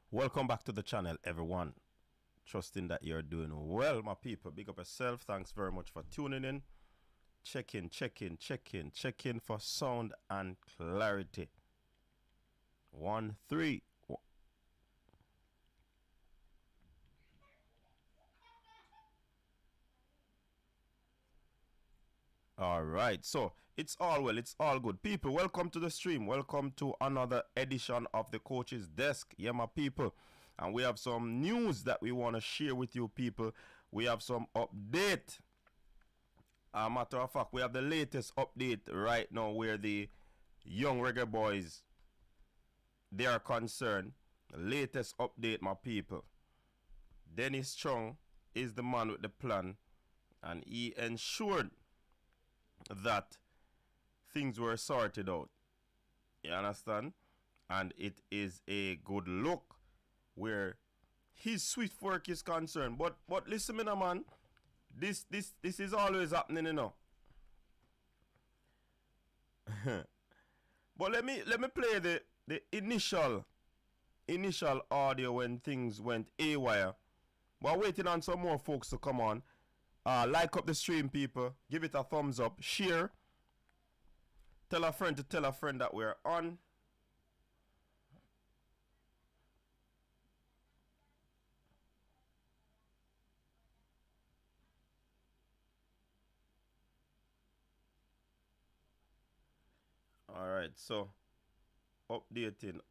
Welcome back to the channel, everyone. Trusting that you're doing well, my people. Big up yourself. Thanks very much for tuning in. Check in for sound and clarity. 1 3. All right, so it's all well, it's all good. People, welcome to the stream. Welcome to another edition of the Coach's Desk. Yeah, my people. And we have some news that we want to share with you, people. We have some update. Matter of fact, we have the latest update right now where the young Reggae Boyz, they are concerned. The latest update, my people. Dennis Chung is the man with the plan, and he ensured that things were sorted out. You understand? And it is a good look where his swift work is concerned. But listen, man, this is always happening, you know. But let me play the initial audio when things went haywire. We're waiting on some more folks to come on. Like up the stream, people. Give it a thumbs up. Share. Tell a friend to tell a friend that we're on. Alright, so updating.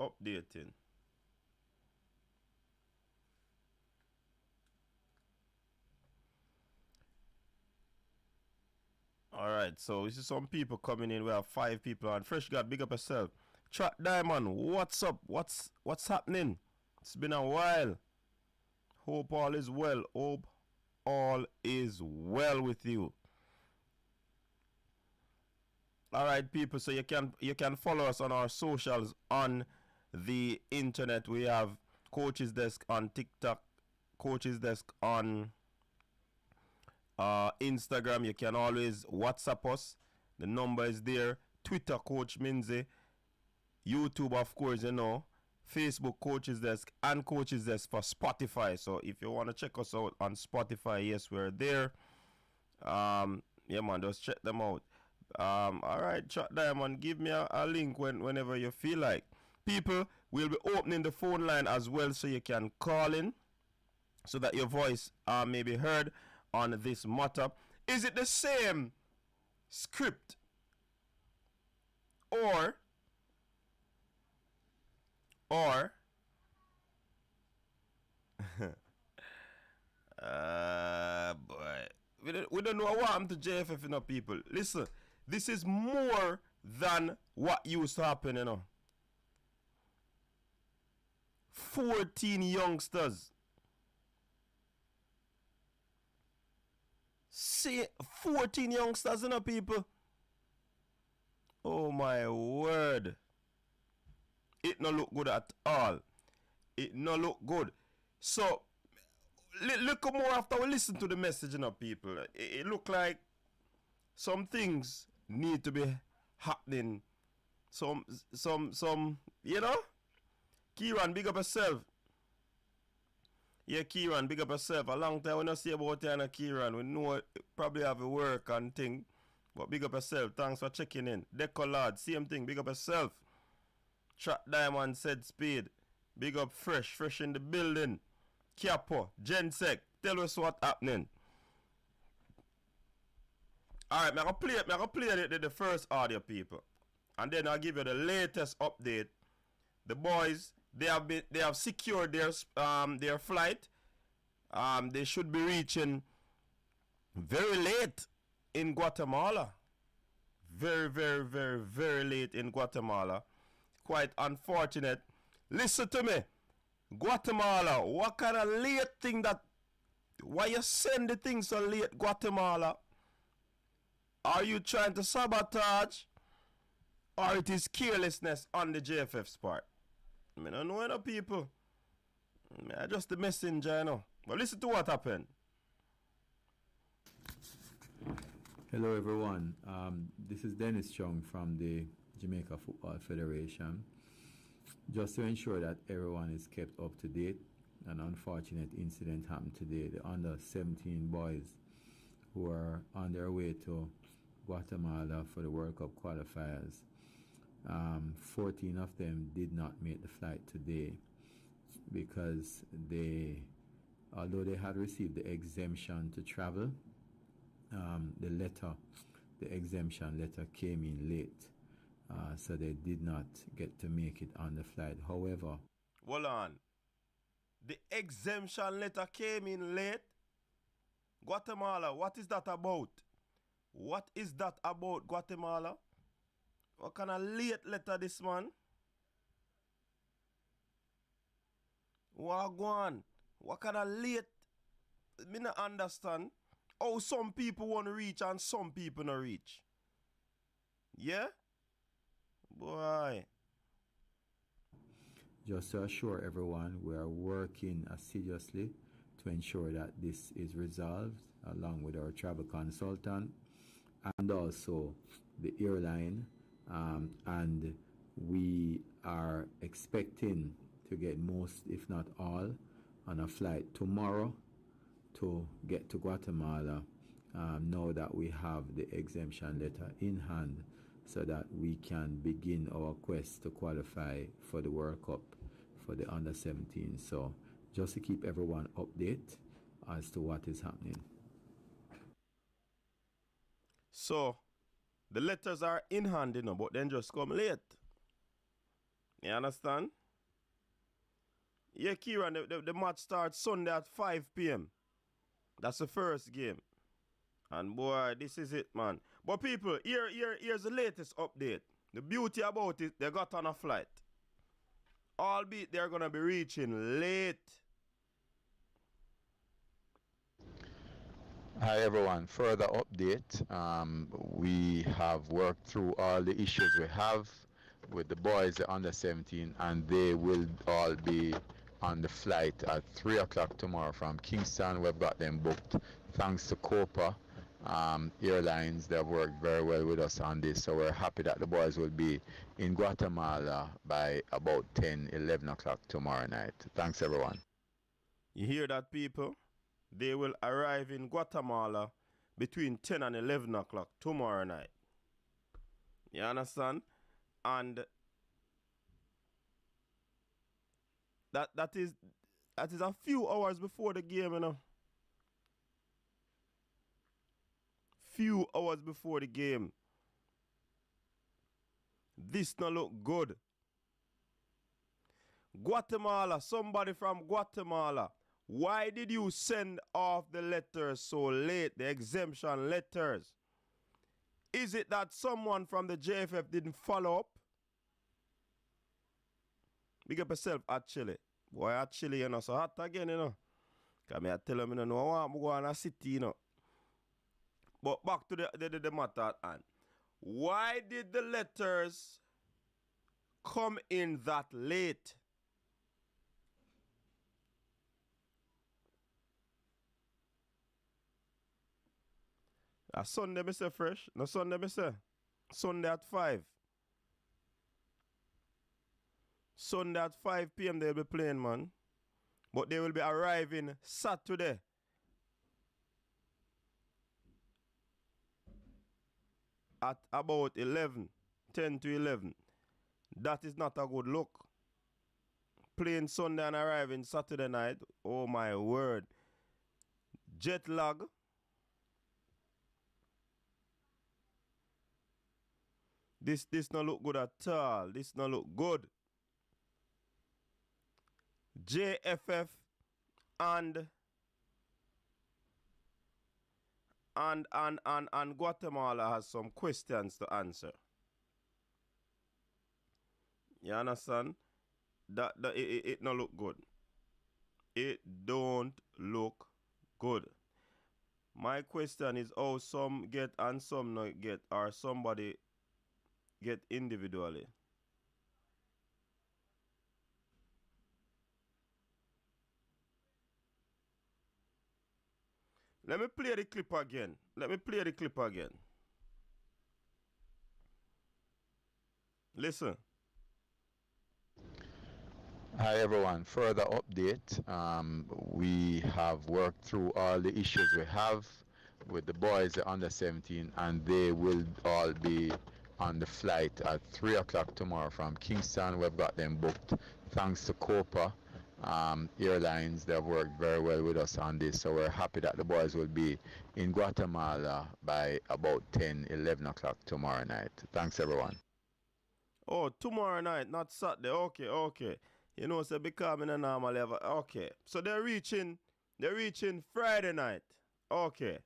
Alright, so we see some people coming in. We have 5 people on. Fresh God, big up yourself. Chat Diamond, what's up? What's happening? It's been a while. Hope all is well. Hope all is well with you. Alright, people, so you can follow us on our socials on the internet. We have Coach's Desk on TikTok, Coach's Desk on Instagram. You can always WhatsApp us. The number is there. Twitter, Coach Minzy. YouTube, of course, you know. Facebook, Coach's Desk, and Coach's Desk for Spotify. So if you want to check us out on Spotify, yes, we're there. Yeah, man, just check them out. Alright, Chat Diamond, give me a link whenever you feel like. People, we'll be opening the phone line as well, so you can call in so that your voice may be heard on this matter. Is it the same script or boy, we don't know what happened to JFF, you know, people. Listen, this is more than what used to happen, you know. 14 youngsters. See, 14 youngsters, you know, people. Oh my word. It no look good at all. It no look good. So look more after we listen to the message, you know, people. It look like some things need to be happening. Some, you know. Kieran, big up yourself. Yeah, Kieran, big up yourself. A long time we don't see about you and Kieran. We know probably have a work and thing. But big up yourself. Thanks for checking in. Decolard, same thing. Big up yourself. Chat Diamond said speed. Big up fresh in the building. Kiapo, Gensec, tell us what happening. Alright, I'm gonna play the first audio, people. And then I'll give you the latest update. The boys, they have secured their flight. They should be reaching very late in Guatemala. Very late in Guatemala. Quite unfortunate. Listen to me. Guatemala, what kind of late thing that... Why you send the things so late, Guatemala? Are you trying to sabotage? Or it is carelessness on the JFF's part? I mean, I don't know any people. I'm just the messenger, you know. But listen to what happened. Hello, everyone. This is Dennis Chung from the Jamaica Football Federation. Just to ensure that everyone is kept up to date, an unfortunate incident happened today. The under 17 boys who are on their way to Guatemala for the World Cup qualifiers, 14 of them did not make the flight today because although they had received the exemption to travel, the exemption letter came in late, so they did not get to make it on the flight. However, hold on. The exemption letter came in late. Guatemala, what is that about? What is that about, Guatemala? What kind of late letter this, man? Wagwan. What kind of late? Me not understand how some people want to reach and some people not reach. Yeah? Boy. just to assure everyone, we are working assiduously to ensure that this is resolved along with our travel consultant and also the airline, and we are expecting to get most, if not all, on a flight tomorrow to get to Guatemala, now that we have the exemption letter in hand, so that we can begin our quest to qualify for the World Cup for the under 17. So just to keep everyone updated as to what is happening. So the letters are in hand, you know, but then just come late. You understand? Yeah, Kieran, the match starts Sunday at 5 p.m. That's the first game. And boy, this is it, man. But people, here's the latest update. The beauty about it, they got on a flight. Albeit they're going to be reaching late. Hi everyone, further update. We have worked through all the issues we have with the boys, the under 17, and they will all be on the flight at 3 o'clock tomorrow from Kingston. We've got them booked thanks to Copa Airlines. They've worked very well with us on this, so we're happy that the boys will be in Guatemala by about 10-11 o'clock tomorrow night. Thanks everyone. You hear that, people? They will arrive in Guatemala between 10 and 11 o'clock tomorrow night. You understand? And that is a few hours before the game, you know. Few hours before the game. This no look good. Guatemala, somebody from Guatemala, why did you send off the letters so late, the exemption letters? Is it that someone from the JFF didn't follow up? Big up yourself, actually. Boy, actually, you know, so hot again, you know. Because I tell them, you know, I want to go on a city, you know. But back to the matter at hand. Why did the letters come in that late? Sunday, me say fresh. No Sunday, me say. Sunday at 5. Sunday at 5 p.m. they'll be playing, man. But they will be arriving Saturday. At about 10 to 11. That is not a good look. Playing Sunday and arriving Saturday night. Oh my word. Jet lag. This not look good at all. This not look good. JFF and Guatemala has some questions to answer. You understand? It not look good. It don't look good. My question is how some get and some not get, or somebody get individually. Let me play the clip again. Listen. Hi everyone. Further update. We have worked through all the issues we have with the boys, the under 17, and they will all be on the flight at 3 o'clock tomorrow from Kingston. We've got them booked thanks to Copa Airlines. They've worked very well with us on this, so we're happy that the boys will be in Guatemala by about 10, 11 o'clock tomorrow night. Thanks everyone. Oh, tomorrow night, not Saturday. Okay, okay. You know, so becoming a normal level. Okay. So they're reaching Friday night. Okay.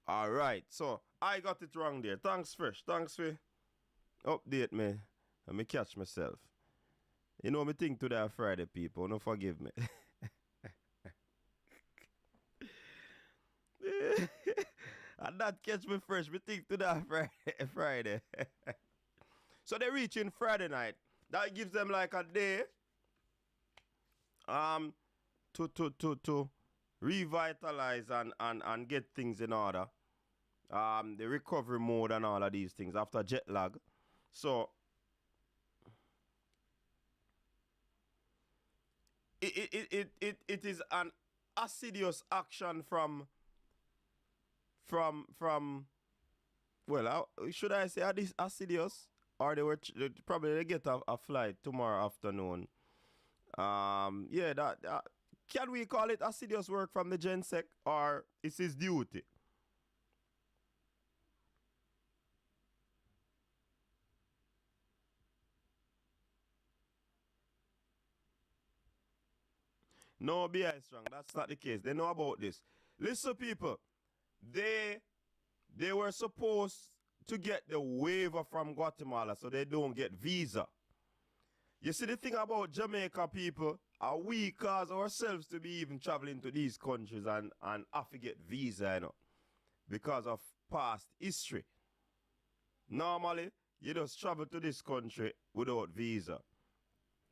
All right. So I got it wrong there. Thanks, Fresh. Thanks for update me. Let me catch myself. You know me think today Friday, people. No forgive me. And that catch me fresh. Me think today Friday. So they're reaching Friday night. That gives them like a day to revitalize and get things in order. The recovery mode and all of these things after jet lag. So it is an assiduous action from well, should I say assiduous, or they probably they get a flight tomorrow afternoon. Yeah, that can we call it assiduous work from the Gensec, or is his duty? No, be strong. That's not the case. They know about this. Listen, people. They were supposed to get the waiver from Guatemala so they don't get visa. You see the thing about Jamaica people, we cause ourselves to be even traveling to these countries and have to get visa, you know, because of past history. Normally, you just travel to this country without visa.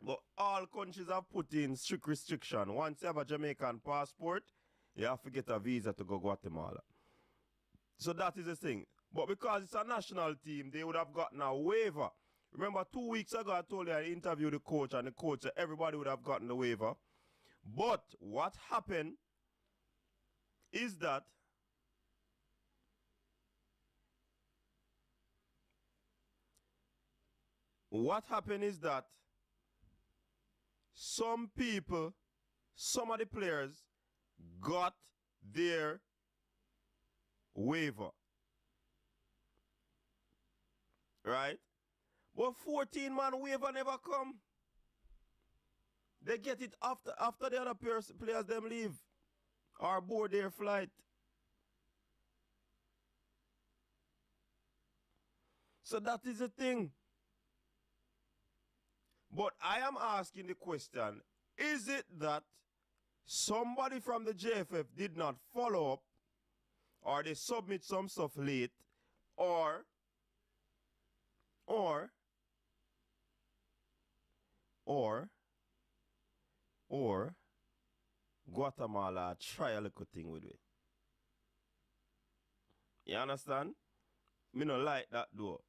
But all countries have put in strict restriction. Once you have a Jamaican passport, you have to get a visa to go Guatemala. So that is the thing. But because it's a national team, they would have gotten a waiver. Remember, 2 weeks ago, I told you I interviewed the coach, and the coach said everybody would have gotten the waiver. But what happened is that some people, some of the players got their waiver. Right? But 14-man waiver never come. They get it after the other players them leave or board their flight. So that is the thing. But I am asking the question, is it that somebody from the JFF did not follow up, or they submit some stuff late, or Guatemala try a little thing with it? You understand? Me no like that though.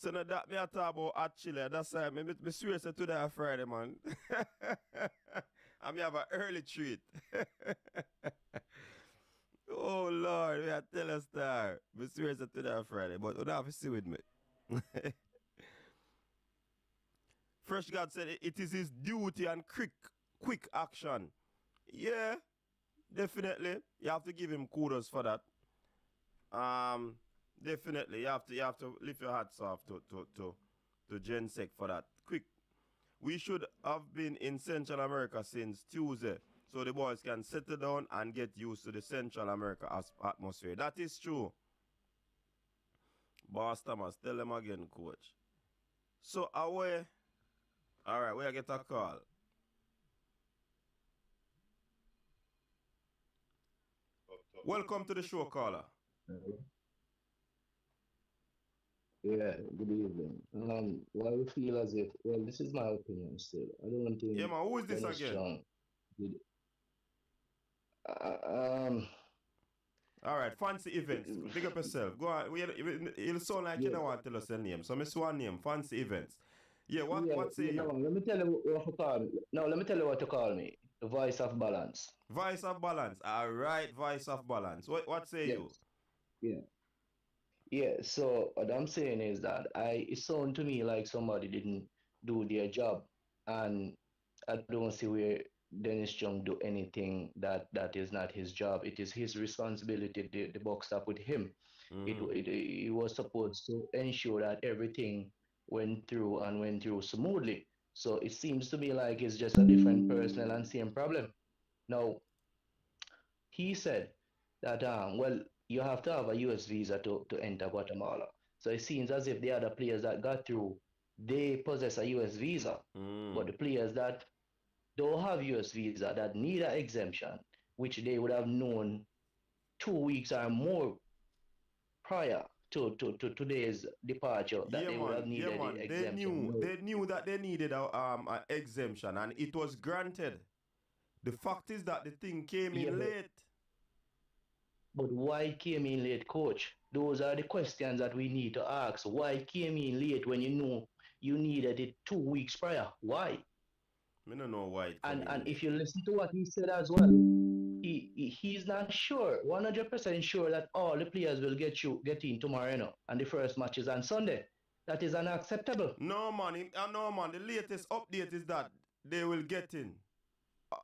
So now that me a talk about at Chile, that's why me serious today Friday, man. And me have an early treat. Oh Lord, me a tell a star. Me serious today Friday, but you don't have to see with me. Fresh God said it is his duty and quick action. Yeah, definitely. You have to give him kudos for that. Definitely. You have to lift your hats off to Gensec for that. Quick. We should have been in Central America since Tuesday, so the boys can settle down and get used to the Central America atmosphere. That is true. Boss Thomas, tell them again, coach. So away. Alright, we get a call. Welcome to the show, caller. Yeah, good evening. Well, I feel as if, well, this is my opinion still. I don't think Yeah, man, who is this Dennis again? Chung did. Uh, um, All right, fancy events. Big up yourself. Go on. It'll sound like you Yeah, don't want to tell us your name. So, Miss One name, fancy events. Yeah, yeah, what say you know, you? let me tell you what to call me. No, let me tell you what to call me. The voice of balance. Voice of balance. All right, voice of balance. What say Yes. you? Yeah. Yeah. So what I'm saying is that it sounds to me like somebody didn't do their job, and I don't see where Dennis Chung do anything that is not his job. It is his responsibility. The buck stop with him. Mm-hmm. He was supposed to ensure that everything went through smoothly. So it seems to me like it's just a different personnel and same problem. Now he said that well, you have to have a US visa to enter Guatemala. So it seems as if the other players that got through, they possess a US visa. But Mm. the players that don't have US visa that need an exemption, which they would have known 2 weeks or more prior to today's departure, that Yeah, they would man. have Yeah, needed the man. They exemption. knew. No. They knew that they needed a exemption, and it was granted. The fact is that the thing came Yeah, in late. but why came in late, coach? Those are the questions that we need to ask. Why came in late when you know you needed it 2 weeks prior? Why? I don't know why it come in And if late. you listen to what he said as well, he's not sure, 100% sure that all the players will get in tomorrow, and the first match is on Sunday. That is unacceptable. No, man. No, man. The latest update is that they will get in.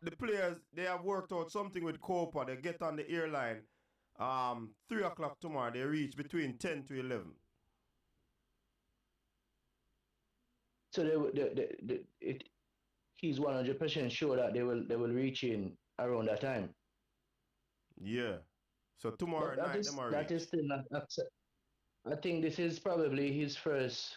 The players, they have worked out something with Copa. They get on the airline 3 o'clock tomorrow. They reach between 10 to 11. So he's 100% sure that they will reach in around that time. Yeah. So tomorrow But that night, is them will that is reach. still not accept. I think this is probably his first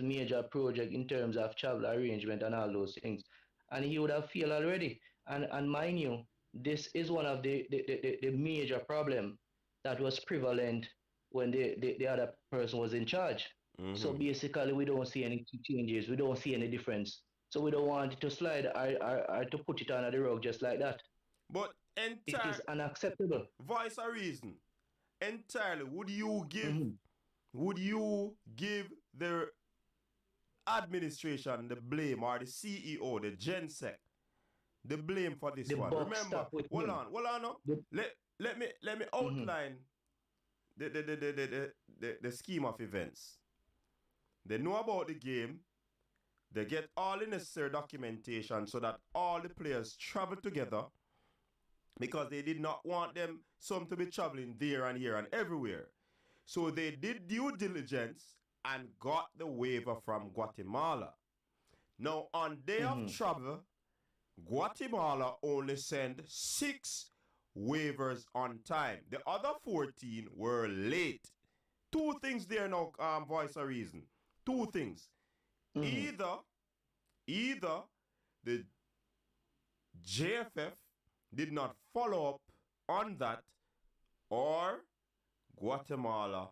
major project in terms of travel arrangement and all those things, and he would have feel already. And mind you, this is one of the major problem that was prevalent when the other person was in charge. So Mm-hmm. basically, we don't see any changes. We don't see any difference. So we don't want it to slide or to put it under the rug just like that. But It is entire unacceptable. voice of reason. Entirely, Hmm. would you give the administration the blame, or the CEO, the GenSec, the blame for this The one? buck Remember, stop with hold him. on, hold on. No. The, Let me mhm. outline the scheme of events. They know about the game. They get all the necessary documentation so that all the players travel together, because they did not want them some to be traveling there and here and everywhere. So they did due diligence and got the waiver from Guatemala. Now, on day of Hmm. travel, Guatemala only sent 6 waivers on time. The other 14 were late. Two things there now, voice of reason. Two things. Hmm. Either the JFF did not follow up on that, or Guatemala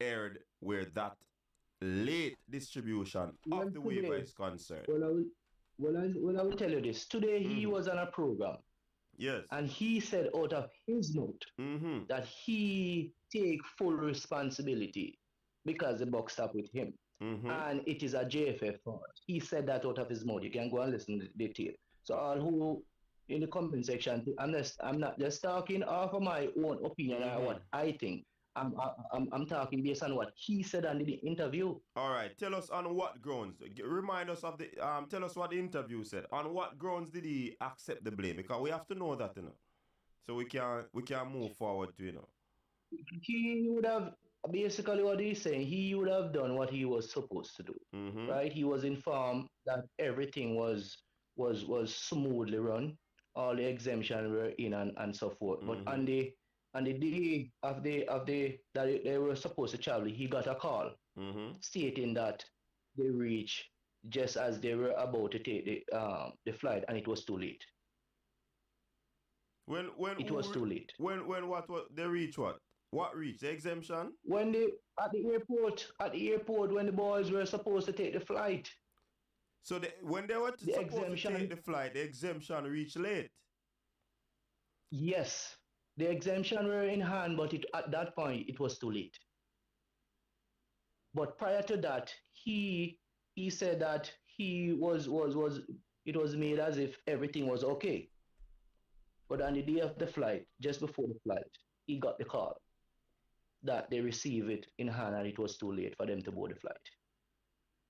erred where that late distribution Well, of the waiver today, is concerned. well, I will tell you this. Today, he Mm-hmm. was on a program, Yes. and he said out of his note Mm-hmm. that he take full responsibility because the buck stopped with him, Mm-hmm. and it is a JFF fault. He said that out of his mouth. You can go and listen to the tape. So all who in the comment section, I'm not just talking off of my own opinion or Mm-hmm. what I think. I'm talking based on what he said on the interview. All right. Tell us on what grounds. Remind us of the. Tell us what the interview said. On what grounds did he accept the blame? Because we have to know that, so we can move forward to. He would have basically what he's saying. He would have done what he was supposed to do, Mm-hmm. right? He was informed that everything was smoothly run, all the exemption were in and so forth. But Mm-hmm. on the day of the that they were supposed to travel, he got a call Mm-hmm. stating that they reached just as they were about to take the flight, and it was too late. When It was too late. when what they reach what? What reach? The exemption? When they at the airport when the boys were supposed to take the flight, So when they were the supposed to take exemption, the flight, the exemption reached late. yes, The exemption were in hand, but at that point it was too late. But prior to that, he said that he was it was made as if everything was okay. But on the day of the flight, just before the flight, he got the call that they receive it in hand and it was too late for them to board the flight.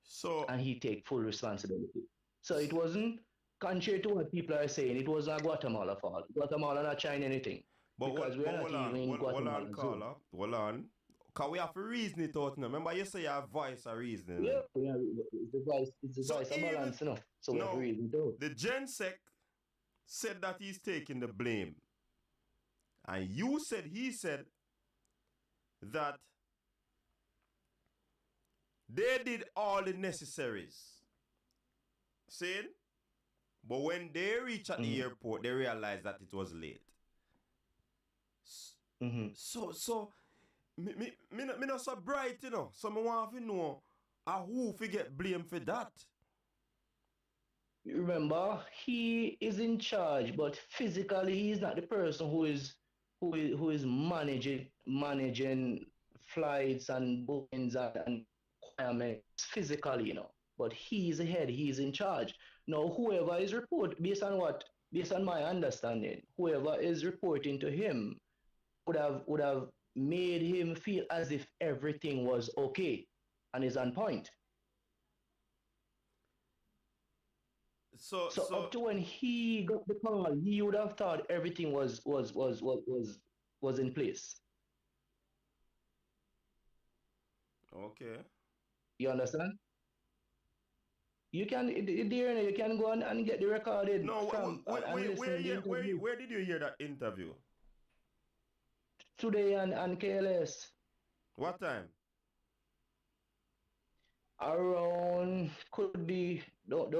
So And he take full responsibility. So it wasn't, contrary to what people are saying, it was not Guatemala fault. Guatemala not trying anything because we are not even in Guatemala zone. Hold on. Cause we have to reason it out now. Remember you say you have voice of reasoning. Yeah, it's the voice of balance, you know. So we have to reason it out. The Gensec said that he's taking the blame. And he said that they did all the necessaries. Saying? But when they reach at the airport, they realized that it was late. So me not so bright, you know. So me want to know who fi get blamed for that. Remember, he is in charge, but physically he is not the person who is managing flights and bookings and requirements physically, you know. But he's the head, he's in charge. Now, whoever is based on my understanding, whoever is reporting to him would have made him feel as if everything was okay and is on point. So up to when he got the call, he would have thought everything was in place. Okay. You understand? You can go and get the recorded. No, where did you hear that interview? Today and Careless. What time? Around, could be, don't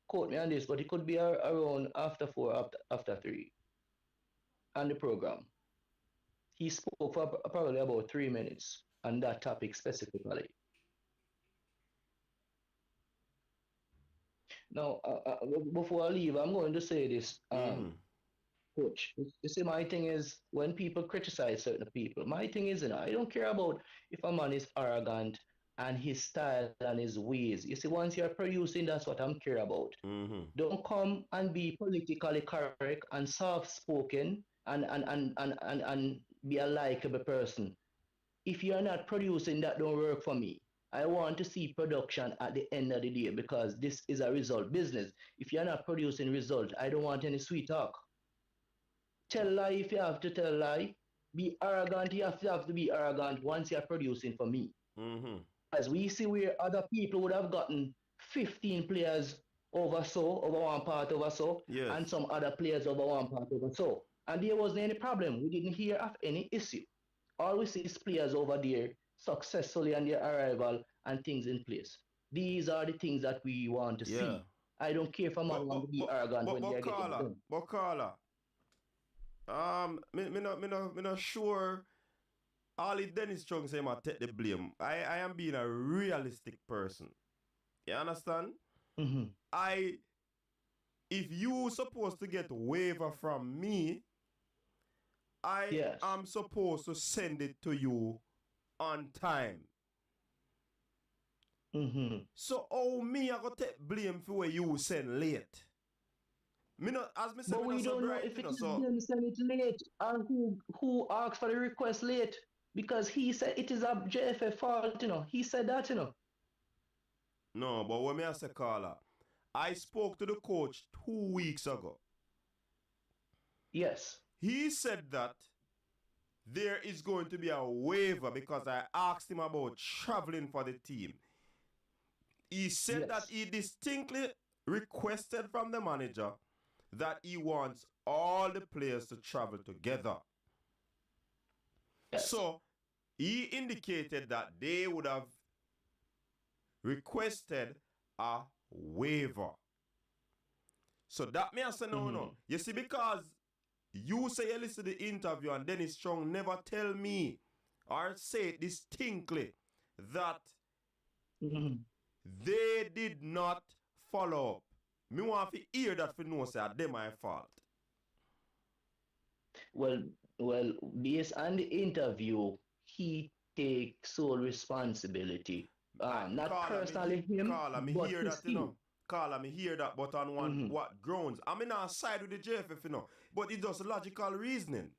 quote me on this, but it could be around after 4, after 3 on the program. He spoke for probably about 3 minutes on that topic specifically. Now, before I leave, I'm going to say this, Coach. You see, my thing is when people criticize certain people, my thing is, I don't care about if a man is arrogant and his style and his ways. You see, once you're producing, that's what I'm care about. Don't come and be politically correct and soft-spoken and be a likable person. If you're not producing, that don't work for me. I want to see production at the end of the day because this is a result business. If you're not producing result, I don't want any sweet talk. Tell lie if you have to tell lie. Be arrogant, you have to be arrogant once you're producing for me. As we see where other people would have gotten 15 players over one part over so, yes, and some other players over one part over so. And there wasn't any problem. We didn't hear of any issue. All we see is players over there successfully on their arrival and things in place. These are the things that we want to see. I don't care if a man want to be arrogant when they're getting done. But Carla, me not sure. All if Dennis Chung say I take the blame. I am being a realistic person. You understand? If you supposed to get waiver from me, I am supposed to send it to you on time. So me I go take blame for where you send late. Me not, as me say, but we don't know if it is them send it late and who asked for the request late. Because he said it is a JFF fault, He said that, No, but when me I say Carla, I spoke to the coach 2 weeks ago. Yes. He said that there is going to be a waiver because I asked him about traveling for the team. He said that he distinctly requested from the manager that he wants all the players to travel together. Yes. So he indicated that they would have requested a waiver. So that me I say no. You see, because you say you listen to the interview and Dennis Chung never tell me or say distinctly that they did not follow up. Me want to hear that for no say they my fault. Well, Well, based on the interview, he takes sole responsibility. Not personally him, Carla, me but hear his that, you know. team. Carla, me hear that, but on one Hmm. what grounds? I mean, I side with the JFF, you know, but it's just logical reasoning.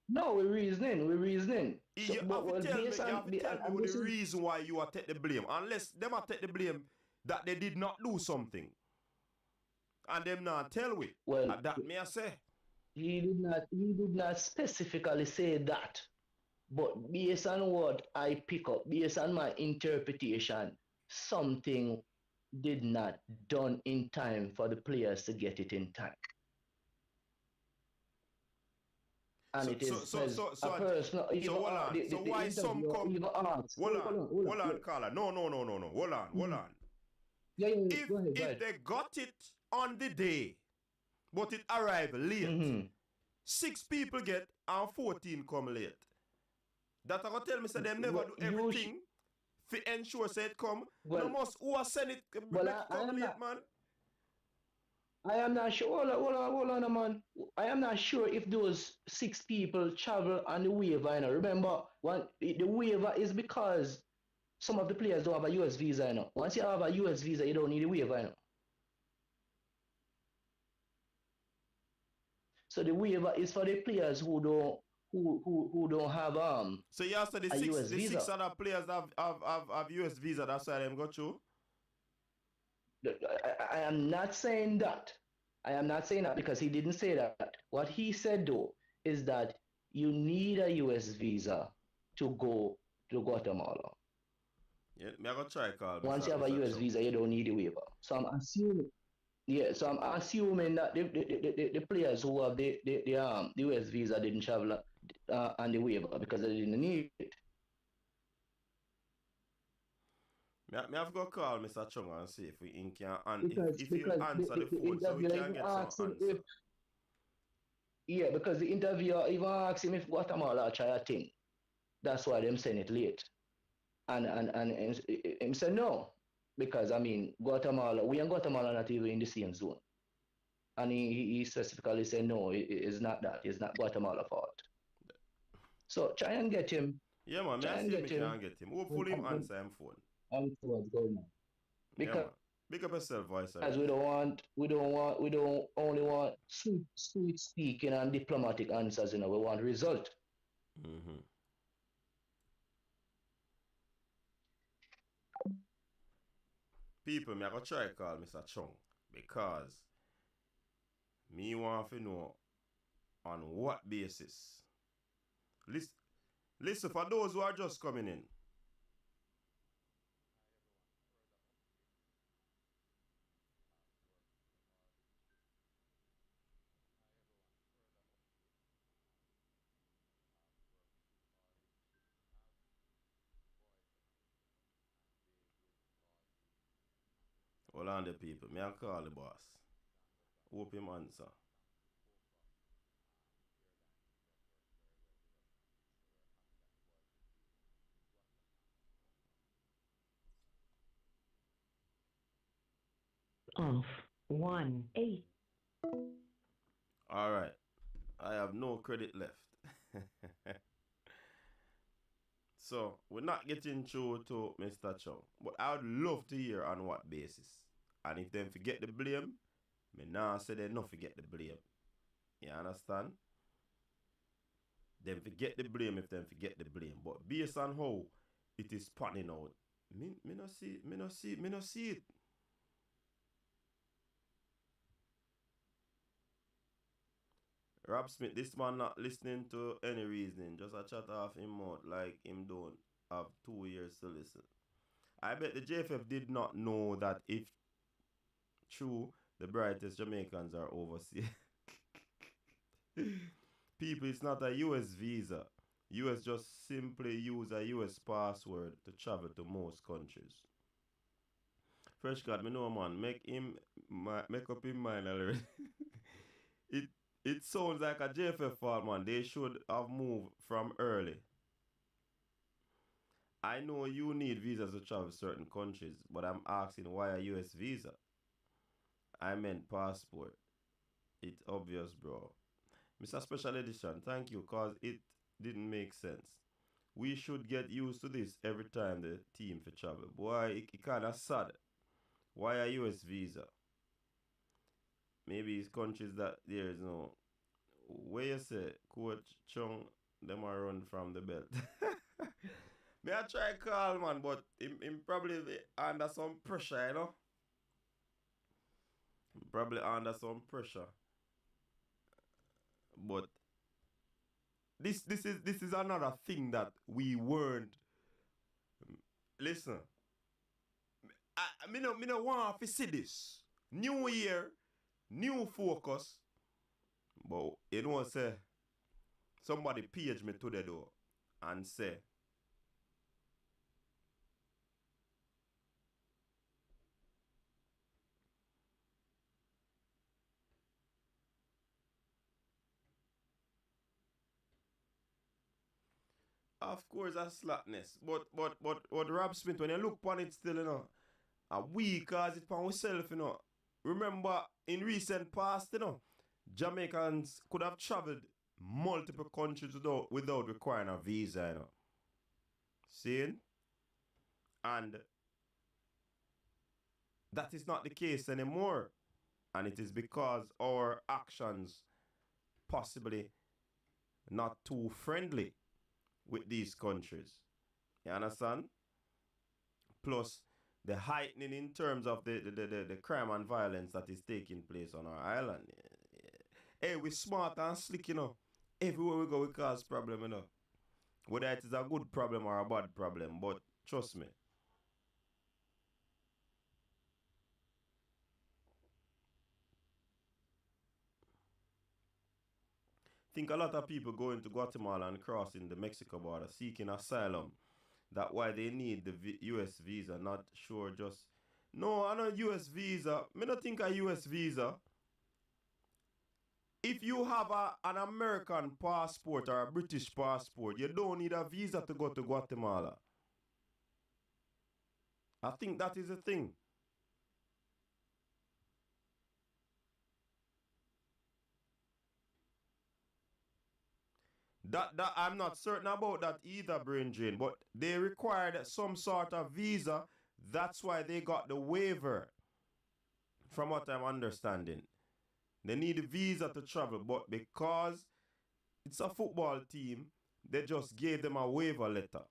No, we're reasoning. We're reasoning. So, You but have to well, tell me, based you on have to the, tell me and what the this is reason why you are take the blame. Unless them are take the blame that they did not do something. And them not tell we. well, And that me I say. he did not specifically say that. But based on what I pick up, based on my interpretation, something did not done in time for the players to get it in time. And So it so is so says so a so person, so even hold on. So the why some interviewer come even asks, hold on, hold on, hold on, Carla. No. Hold Mhm. on. Yeah, yeah, yeah, go ahead, go If ahead. they got it on the day, but it arrived late, Mm-hmm. 6 people get and 14 come late. That I gonna tell me say them never Well, do everything to ensure say it come. No well, must who a send it well, make it I come am late, not. man. I am not sure. Hold on, man. I am not sure if those 6 people travel on the waiver. You know. Remember, the waiver is because some of the players don't have a US visa. You know. Once you have a US visa, you don't need a waiver. You know. So the waiver is for the players who don't have So you also a US the six visa. other players have US visa, that's why them go through. I am not saying that. I am not saying that because he didn't say that. What he said though is that you need a US visa to go to Guatemala. Yeah, me I go try call Once you have a Mr. US Chung. visa, you don't need a waiver. So I'm assuming, yeah. So I'm assuming that the players who have the US visa didn't travel on the waiver because they didn't need it. Me have to go call Mr. Chung and see if we can and Because if he'll answer the the phone so we interviewer can even get some asked him if, answer. yeah, because the interviewer even asked him if Guatemala try a thing. That's why them send it late. And him said no. Because I mean Guatemala, we and Guatemala are not even in the same zone. And he specifically said no, it's not that. It's not Guatemala fault. So try and get him. Yeah man, me Try I and see if get me him can get him. Hopefully him answer him phone. and see what's going on. Yeah Because man. Big up yourself, voice we already. don't only want sweet speaking and diplomatic answers, you know, we want result. Mm-hmm. People, me I go try call Mr. Chung because me want to know on what basis. Listen, listen for those who are just coming in. Hold on the people. Me I call the boss. Hope him answer. Off. 1-8. Alright. I have no credit left. So we're not getting through to Mr. Chung. But I would love to hear on what basis. And if them forget the blame, me nah say they not forget the blame. You understand? Them forget the blame if them forget the blame. But based on how it is panning out, me no see it. Rob Smith, this man not listening to any reasoning, just a chat off him mouth like him don't have 2 years to listen. I bet the JFF did not know that if true, the brightest Jamaicans are overseas. People, it's not a US visa. US just simply use a US password to travel to most countries. Fresh God, me know man, make up him mind already. it it sounds like a JFF fault, man. They should have moved from early. I know you need visas to travel certain countries, but I'm asking why a US visa? I meant passport. It's obvious, bro. Mr. Special Edition, thank you, cause it didn't make sense. We should get used to this every time the team for travel. Boy, it kind of sad. Why a US visa? Maybe it's countries that there is no. Where you say, Coach Chung, them are run from the belt. May I try call, man, but him probably under some pressure, you know? Probably under some pressure. But this is another thing that we weren't. Listen, me no want to see this. New year, new focus. But you know what say? Somebody page me to the door and say, of course that's slackness. But Rob Smith, when you look upon it still, you know, we cause it upon ourselves, you know. Remember in recent past, you know, Jamaicans could have traveled multiple countries without requiring a visa, you know. Seeing? And that is not the case anymore. And it is because our actions possibly not too friendly with these countries. You understand? Plus the heightening in terms of the crime and violence that is taking place on our island. Hey, we smart and slick, you know. Everywhere we go, we cause problem, you know. Whether it is a good problem or a bad problem, but trust me. Think a lot of people going to Guatemala and crossing the Mexico border seeking asylum. That's why they need the US visa, not sure just. No, I know US visa. Me not think a US visa. If you have an American passport or a British passport, you don't need a visa to go to Guatemala. I think that is the thing. That I'm not certain about that either, brain drain, but they required some sort of visa. That's why they got the waiver, from what I'm understanding. They need a visa to travel, but because it's a football team, they just gave them a waiver letter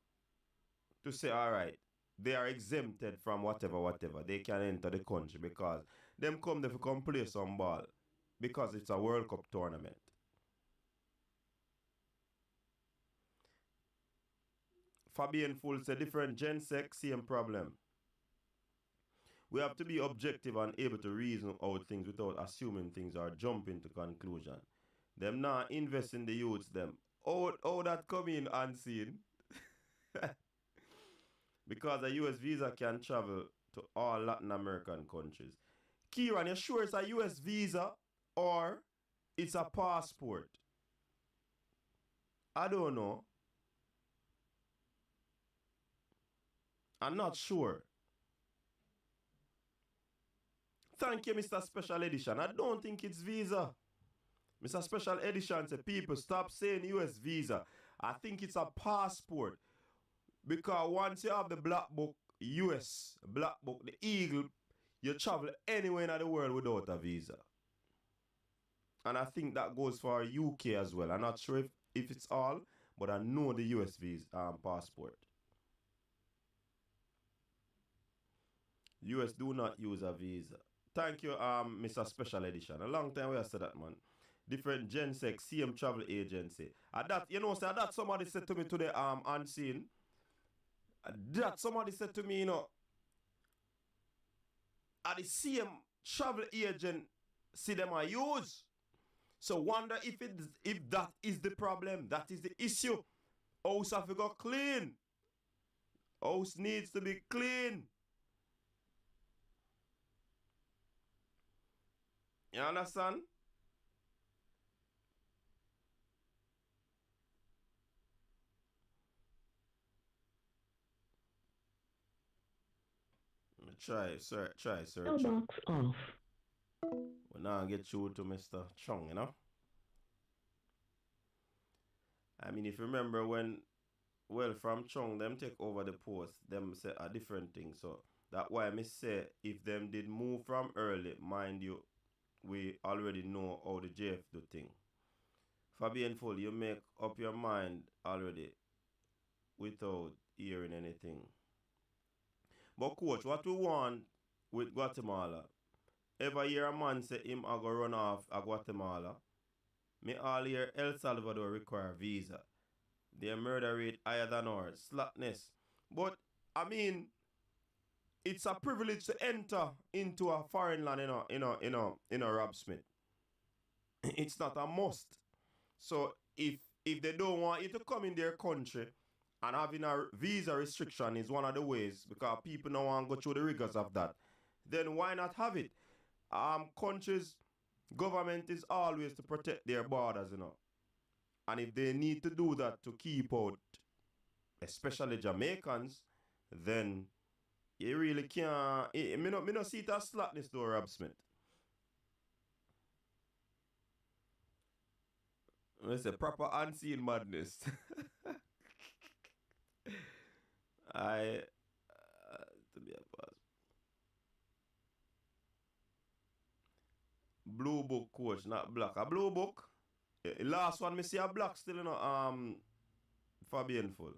to say, all right, they are exempted from whatever. They can enter the country because them come there to come play some ball because it's a World Cup tournament. Fabian Full said different gen sex, same problem. We have to be objective and able to reason out things without assuming things or jumping to conclusion. Them not invest in the youths them. Oh that come in unseen. Because a US visa can travel to all Latin American countries. Kieran, you sure it's a US visa or it's a passport? I don't know. I'm not sure. Thank you, Mr. Special Edition. I don't think it's visa. Mr. Special Edition said, people, stop saying US visa. I think it's a passport. Because once you have the black book, US black book, the Eagle, you travel anywhere in the world without a visa. And I think that goes for UK as well. I'm not sure if it's all, but I know the US visa passport. US do not use a visa. Thank you, Mr. Special Edition. A long time we have said that, man. Different gen sex, CM travel agency. That, you know, sir, that somebody said to me today, unseen. That somebody said to me, you know, at the same travel agent see them I use. So wonder if that is the problem, that is the issue. House have to go clean. House needs to be clean. You understand? Try search. Mailbox off. We now get through to Mr. Chung, you know? I mean, if you remember when, well, from Chung, them take over the post, them say a different thing. So that why me say if them did move from early, mind you, we already know how the JF do thing. For being full, you make up your mind already without hearing anything. But coach, what we want with Guatemala, ever hear a man say him a go run off a Guatemala, me all hear El Salvador require visa. Their murder rate higher than ours. Slackness. But I mean, it's a privilege to enter into a foreign land, Rob Smith. It's not a must. So if they don't want you to come in their country and having a visa restriction is one of the ways because people don't want to go through the rigors of that, then why not have it? Countries, government is always to protect their borders, And if they need to do that to keep out, especially Jamaicans, then you really can't. Me no see it as slackness though, Rob Smith. It's a proper unseen madness. To be a pause. Blue book coach, not black. A blue book. Last one, me see a black still, Fabian full.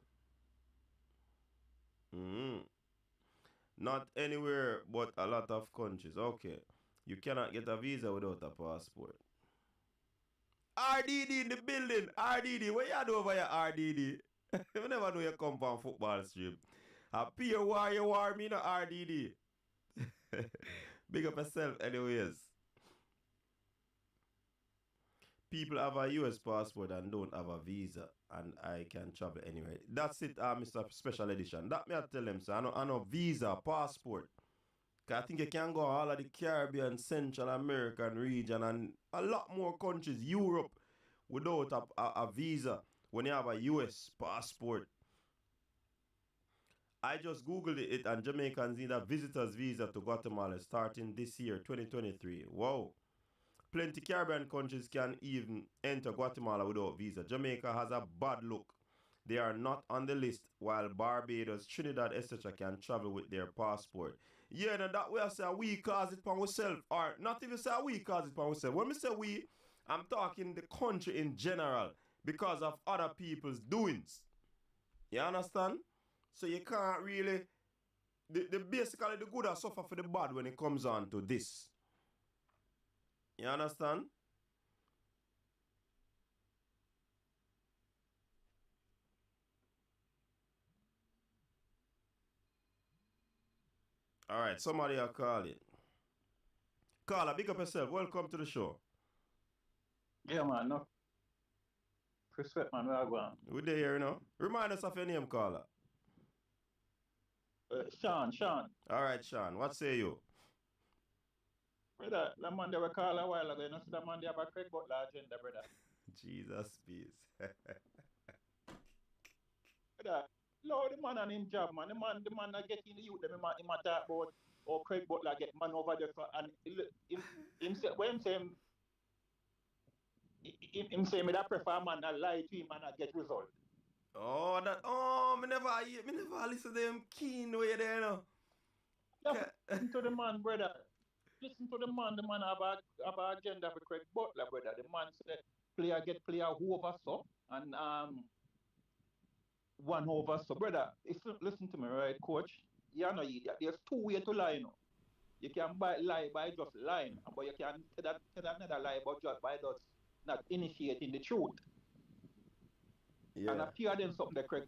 Not anywhere but a lot of countries. Okay. You cannot get a visa without a passport. RDD in the building. RDD. What you do over here, RDD? You never know you come from football stream. A peer war me no RDD. Big up yourself anyways. People have a US passport and don't have a visa, and I can travel anywhere. That's it, Mr. Special Edition. That me I tell them, so I know visa, passport. Cause I think you can go all of the Caribbean, Central American region, and a lot more countries, Europe, without a visa when you have a US passport. I just Googled it, and Jamaicans need a visitor's visa to Guatemala starting this year, 2023. Wow. Plenty Caribbean countries can even enter Guatemala without visa. Jamaica has a bad look. They are not on the list, while Barbados, Trinidad, etc. can travel with their passport. Yeah, now that way I say we cause it for ourselves. Or not even say we cause it for ourselves. When I say we, I'm talking the country in general because of other people's doings. You understand? So you can't really... The basically the good are suffer for the bad when it comes on to this. You understand? All right, somebody are calling. Carla, big up yourself. Welcome to the show. Yeah, man. No respect, man. Where I go on? We're there, Remind us of your name, Carla. Sean. All right, Sean. What say you? Brother, that man they were call a while ago. You know, see that man they have a Craig Butler agenda, brother. Jesus, peace. Brother, Lord, the man and him job, man. The man that get in the youth, him a talk about or Craig Butler get man over there for, and him say when him say me that prefer man that lie to him and that get result. Me never listen to them keen way there, Listen to the man, brother. Listen to the man have a agenda for Craig Butler, brother. The man said player get player who over so and one over so, brother. Listen to me, right, coach. You're no idiot. There's two ways to lie, You can lie by just lying, but you can tell another lie but just by just not initiating the truth. Yeah. And appear then something that Craig.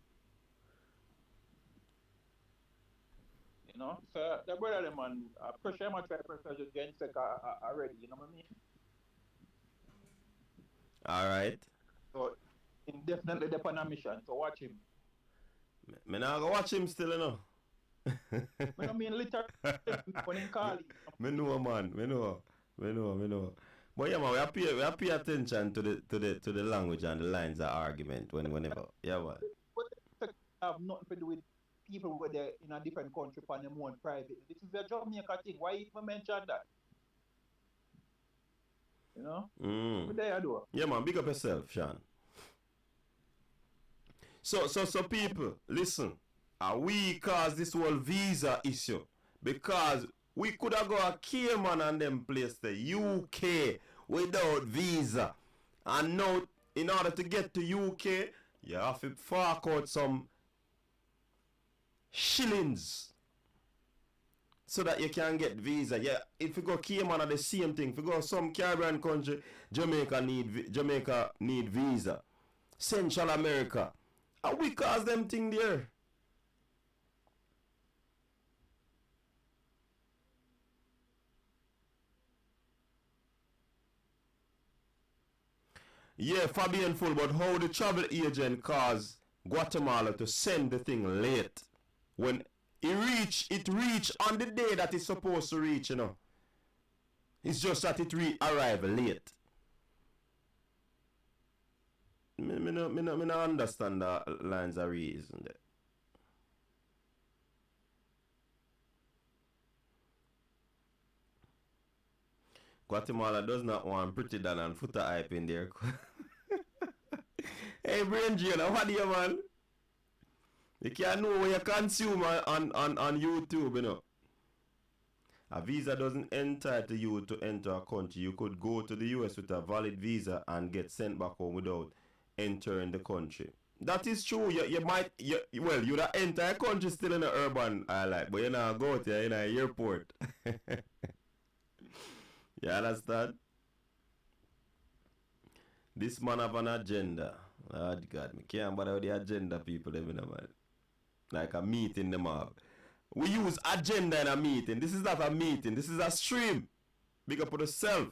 So the brother, man, pressure him, try pressure just getting sick already, you know what I mean? All right. So, definitely they're on a mission, so watch him. Me now go watch him still, I mean, literally, when he call him. Me know, man. Me know. But yeah, man, we pay attention to the language and the lines of argument whenever. Yeah, man. But it have nothing to do with people where they're in a different country for them own private. This is a Jamaica thing. Why even mention that? You know? What they do? Yeah, man. Big up yourself, Sean. So people, listen. We cause this whole visa issue because we could have got a Cayman and them place the UK without visa. And now, in order to get to UK, you have to fork out some shillings so that you can get visa. Yeah, if you go Cayman, are the same thing. If you go some Caribbean country, Jamaica need visa. Central America, and we cause them thing there. Yeah, Fabian full, but how the travel agent caused Guatemala to send the thing late when it reached on the day that it's supposed to reach, you know. It's just that it arrived late. Me no understand the lines of reason there. Guatemala does not want Pretty Dan and Footer Hype in there. Hey, Brain Jailer, what do you, man? You can't know what you consume on YouTube, you know. A visa doesn't entitle you to enter a country. You could go to the US with a valid visa and get sent back home without entering the country. That is true. You might, you'd enter a country still in the urban highlight, but you not go there in an airport. You understand? This man have an agenda. Oh God, me can't bother with the agenda people living in a man. Like a meeting them have. We use agenda in a meeting. This is not a meeting. This is a stream. Big up for yourself.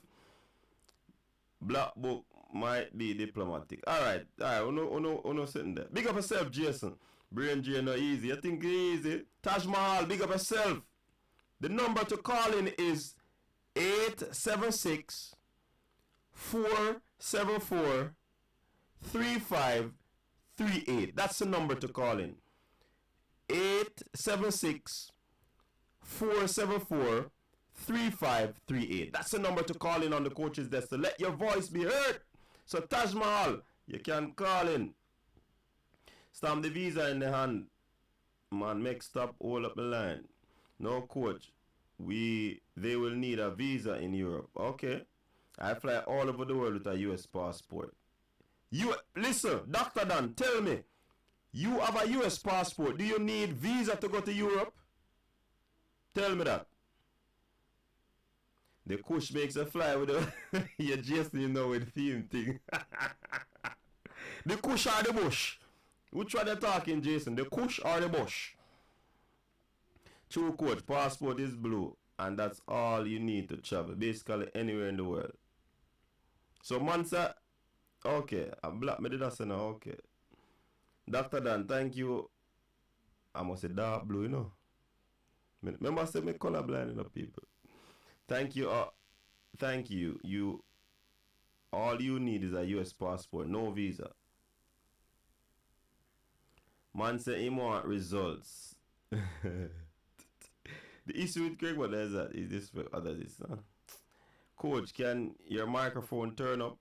Black book might be diplomatic. Alright. Uno sitting there. Big up yourself, Jason. Brain J no easy. You think it's easy? Taj Mahal, big up yourself. The number to call in is 876 474 3538. That's the number to call in. 876 474 3538. That's the number to call in on the coach's desk to let your voice be heard. So Taj Mahal, you can call in. Stamp the visa in the hand. Man, make stop, hold up the line. No, coach. They will need a visa in Europe. Okay. I fly all over the world with a US passport. Listen, Dr. Dan, tell me. You have a US passport. Do you need visa to go to Europe? Tell me that. The kush makes a fly with a you just you know with theme thing. The kush or the bush? Which one you talking, Jason? The kush or the bush? True coach, passport is blue, and that's all you need to travel, basically anywhere in the world. So Mansa, okay, I'm black, me did I say no, okay. Dr. Dan, thank you. I must say dark blue, you know. Remember I said me colorblind, you know, people. Thank you, thank you. All you need is a US passport, no visa. Man say he want results. The issue with Craig, what is that? Is this for others? Coach, can your microphone turn up?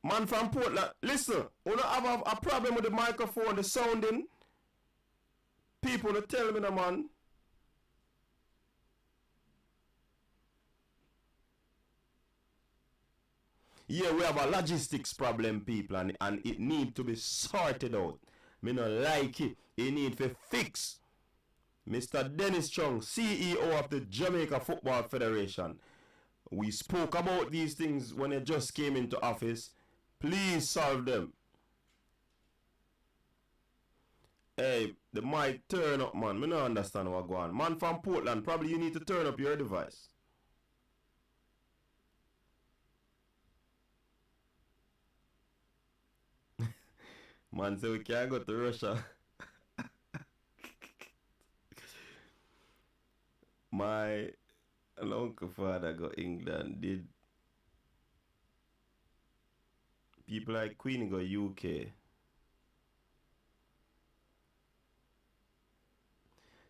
Man from Portland, listen, you don't have a problem with the microphone, the sounding. People to tell me, no, man. Yeah, we have a logistics problem, people, and it need to be sorted out. Me not like it. It need to fix. Mr. Dennis Chung, CEO of the Jamaica Football Federation. We spoke about these things when it just came into office. Please solve them. Hey, the mic turn up, man. Me not understand what going on. Man from Portland, probably you need to turn up your device. Man say we can't go to Russia. My uncle father go England. Did people like Queen go UK?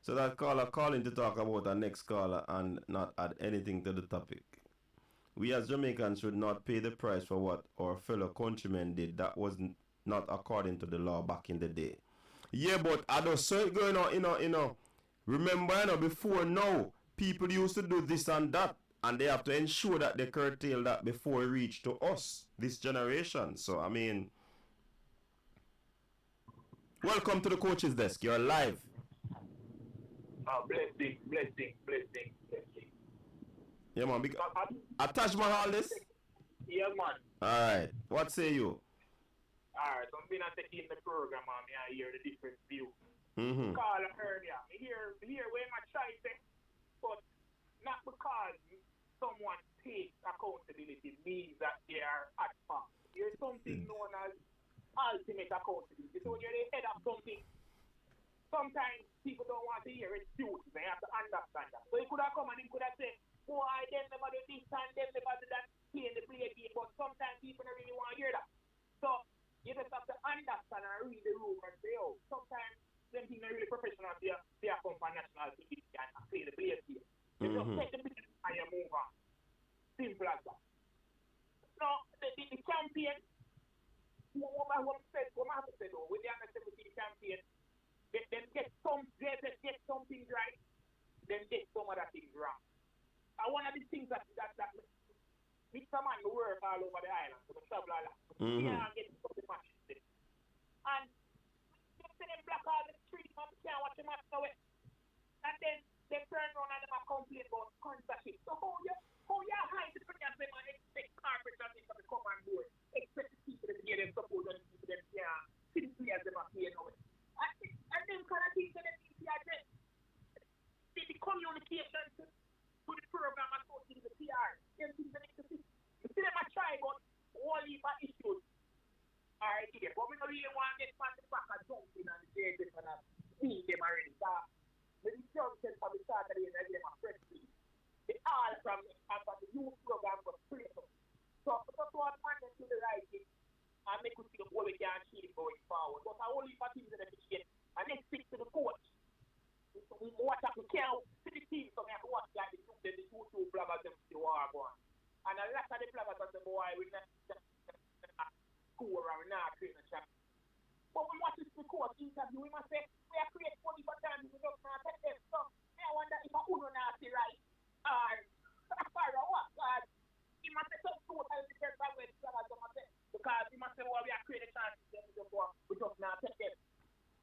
So that caller calling to talk about our next caller and not add anything to the topic. We as Jamaicans should not pay the price for what our fellow countrymen did. That was not according to the law back in the day. Yeah, but I don't saw it going on, Remember, before now, people used to do this and that, and they have to ensure that they curtail that before it reach to us, this generation. So, I mean, welcome to the coach's desk. You're live. Blessing. Yeah, man. Attach Mahal this? Yeah, man. Alright. What say you? Alright, so I'm being taking the program and I hear the different view. Mm-hmm. Call earlier. I hear where my choice is, but not because someone takes accountability means that they are at fault. There's something known as ultimate accountability. So when you're the head of something, sometimes people don't want to hear excuses. They have to understand that. So he could have come and he could have said, boy, them never do this and them never do that, playing the play game. But sometimes people don't really want to hear that. So you just have to understand and read the room and say, oh, sometimes them things are really professional. They are come for national team and play the play game. You just take the business and you move on. Simple as that. Now, the champion, what I have to say, with the under 17 champion, then get something right, then get some other things wrong. And one of the things that Mr. Man work all over the island, so the travel a lot. Yeah, get something much. And they say them block all the streets and can't watch the match now. And then they turn around and them complain about sponsorship. So how you hide the players them and expect carpet and things to come on board? Expect the people to get them support and people them can't see the players them are playing now. And then kind of things that they need to address. The communication to the program and so to the PR. Them things that need to fix. You see them a try, but all these issues are here. But we don't really want to get back and jumping and the JSF and see them already. When the junction from the Saturday and them are fresh feed. They all from the youth program was free. So that's what I'm going to the right thing and make us see what we can achieve going forward. But I only for things that we get. And then speak to the coach. We watch up, we can't see the team, so we have to watch like the two bloggers them see what are going. And a lot of the bloggers are the boy with that score and we're not creating a champ. But when we watch the coach interview, we must say, we are creating money for time, we just not take them. So I wonder if I wouldn't not see right. Or what? God, he must say some total different from where the bloggers must say. Because he must say, well, we are creating chances, we just not take them.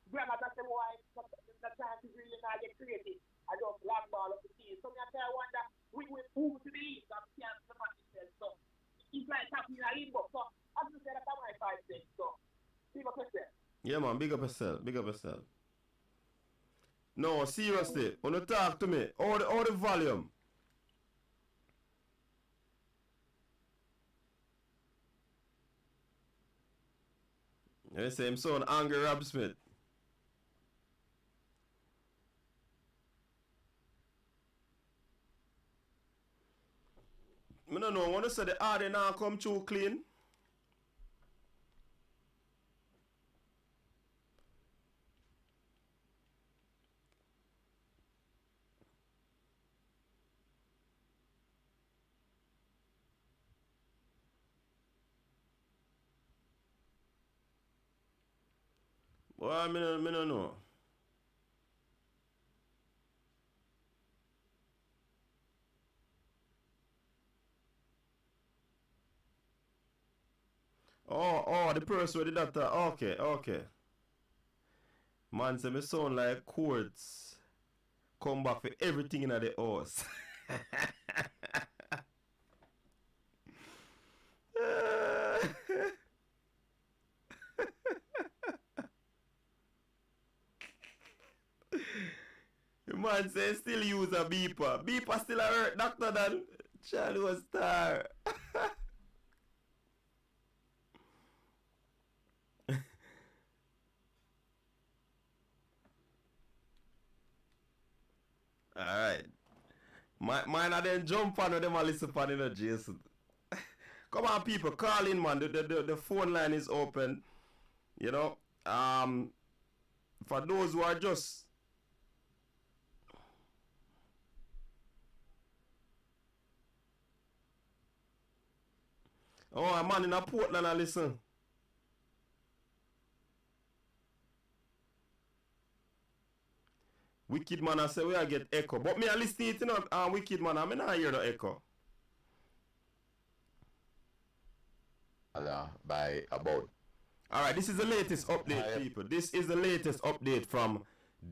Grandma that's the why the chance is really not get creative. I just blackball of the team. So I wonder we will move to the league and can't the match itself. So it's like happening in a limbo. So as you said, that's my 5 cents. So big up yourself. Yeah man, big up yourself. No, seriously, wanna talk to me. All the volume. You say him son angry Rob Smith. I don't know, I want to say the audio now come through clean. Well, I don't know. Oh, the person with the doctor. Okay. Man say me sound like courts. Come back for everything in the house. The man say still use a beeper. Beeper still a hurt doctor than child was star. Alright. Mine are then jump on with them and listen for the Jason. Come on people, call in man. The phone line is open. You know. For those who are just a man in a Portland I listen. Wicked man, I say we I get echo. But me I listen it, you know, Wicked man, I mean I hear the echo. By about. Alright, this is the latest update, people. This is the latest update from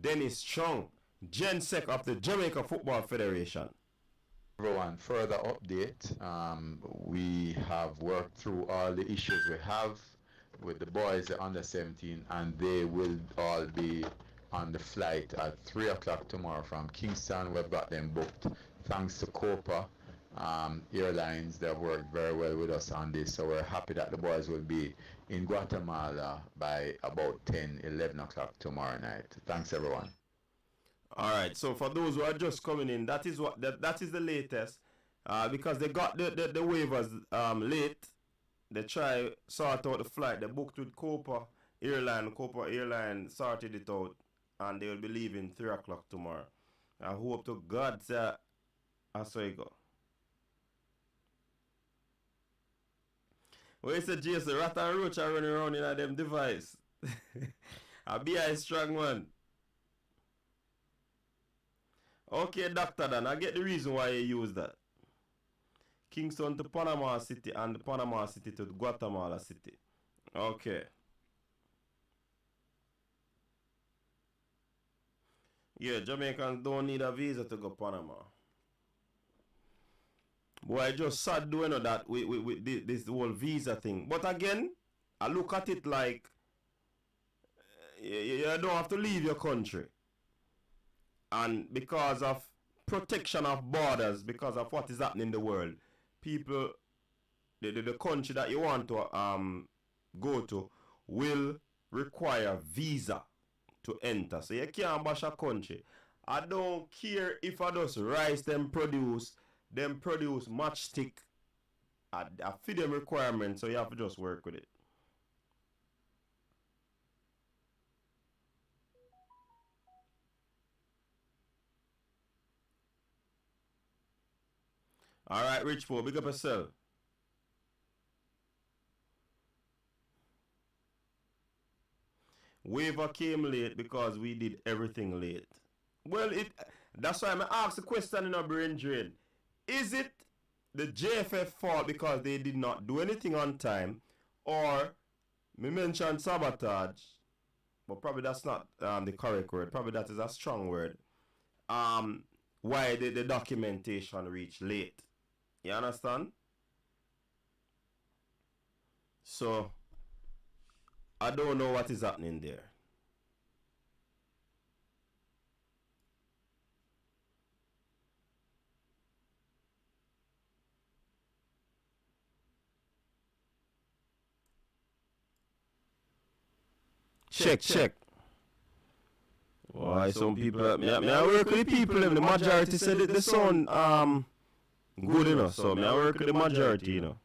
Dennis Chung, Gen Sec of the Jamaica Football Federation. Everyone, further update. We have worked through all the issues we have with the boys, the under 17, and they will all be on the flight at 3 o'clock tomorrow from Kingston. We've got them booked thanks to Copa Airlines. They've worked very well with us on this, so we're happy that the boys will be in Guatemala by about 10, 11 o'clock tomorrow night. Thanks, everyone. All right, so for those who are just coming in, that is the latest, because they got the waivers late. They try sort out the flight. They booked with Copa Airline sorted it out, and they will be leaving 3 o'clock tomorrow. I hope to God that I saw it go. Where is the Jason? Rat and Roach are running around in them device. I be a strong one. Okay, Dr. Dan, I get the reason why you use that. Kingston to Panama City and Panama City to Guatemala City. Okay. Yeah, Jamaicans don't need a visa to go Panama. Boy, just sad doing that with this whole visa thing. But again, I look at it like you don't have to leave your country. And because of protection of borders, because of what is happening in the world, people, the country that you want to go to will require visa to enter. So you can't bash a country. I don't care if I just rice them produce matchstick. I feed them requirements, so you have to just work with it. Alright, Rich Poe, big up yourself. Waiver came late because we did everything late. Well, that's why I asked the question in our brain drain. Is it the JFF fault because they did not do anything on time, or me mentioned sabotage, but probably that's not the correct word. Probably that is a strong word. Why the documentation reached late? You understand? So I don't know what is happening there. Check. Why some people I work with the people, the majority said that the sound good enough. So I work with the majority, you know.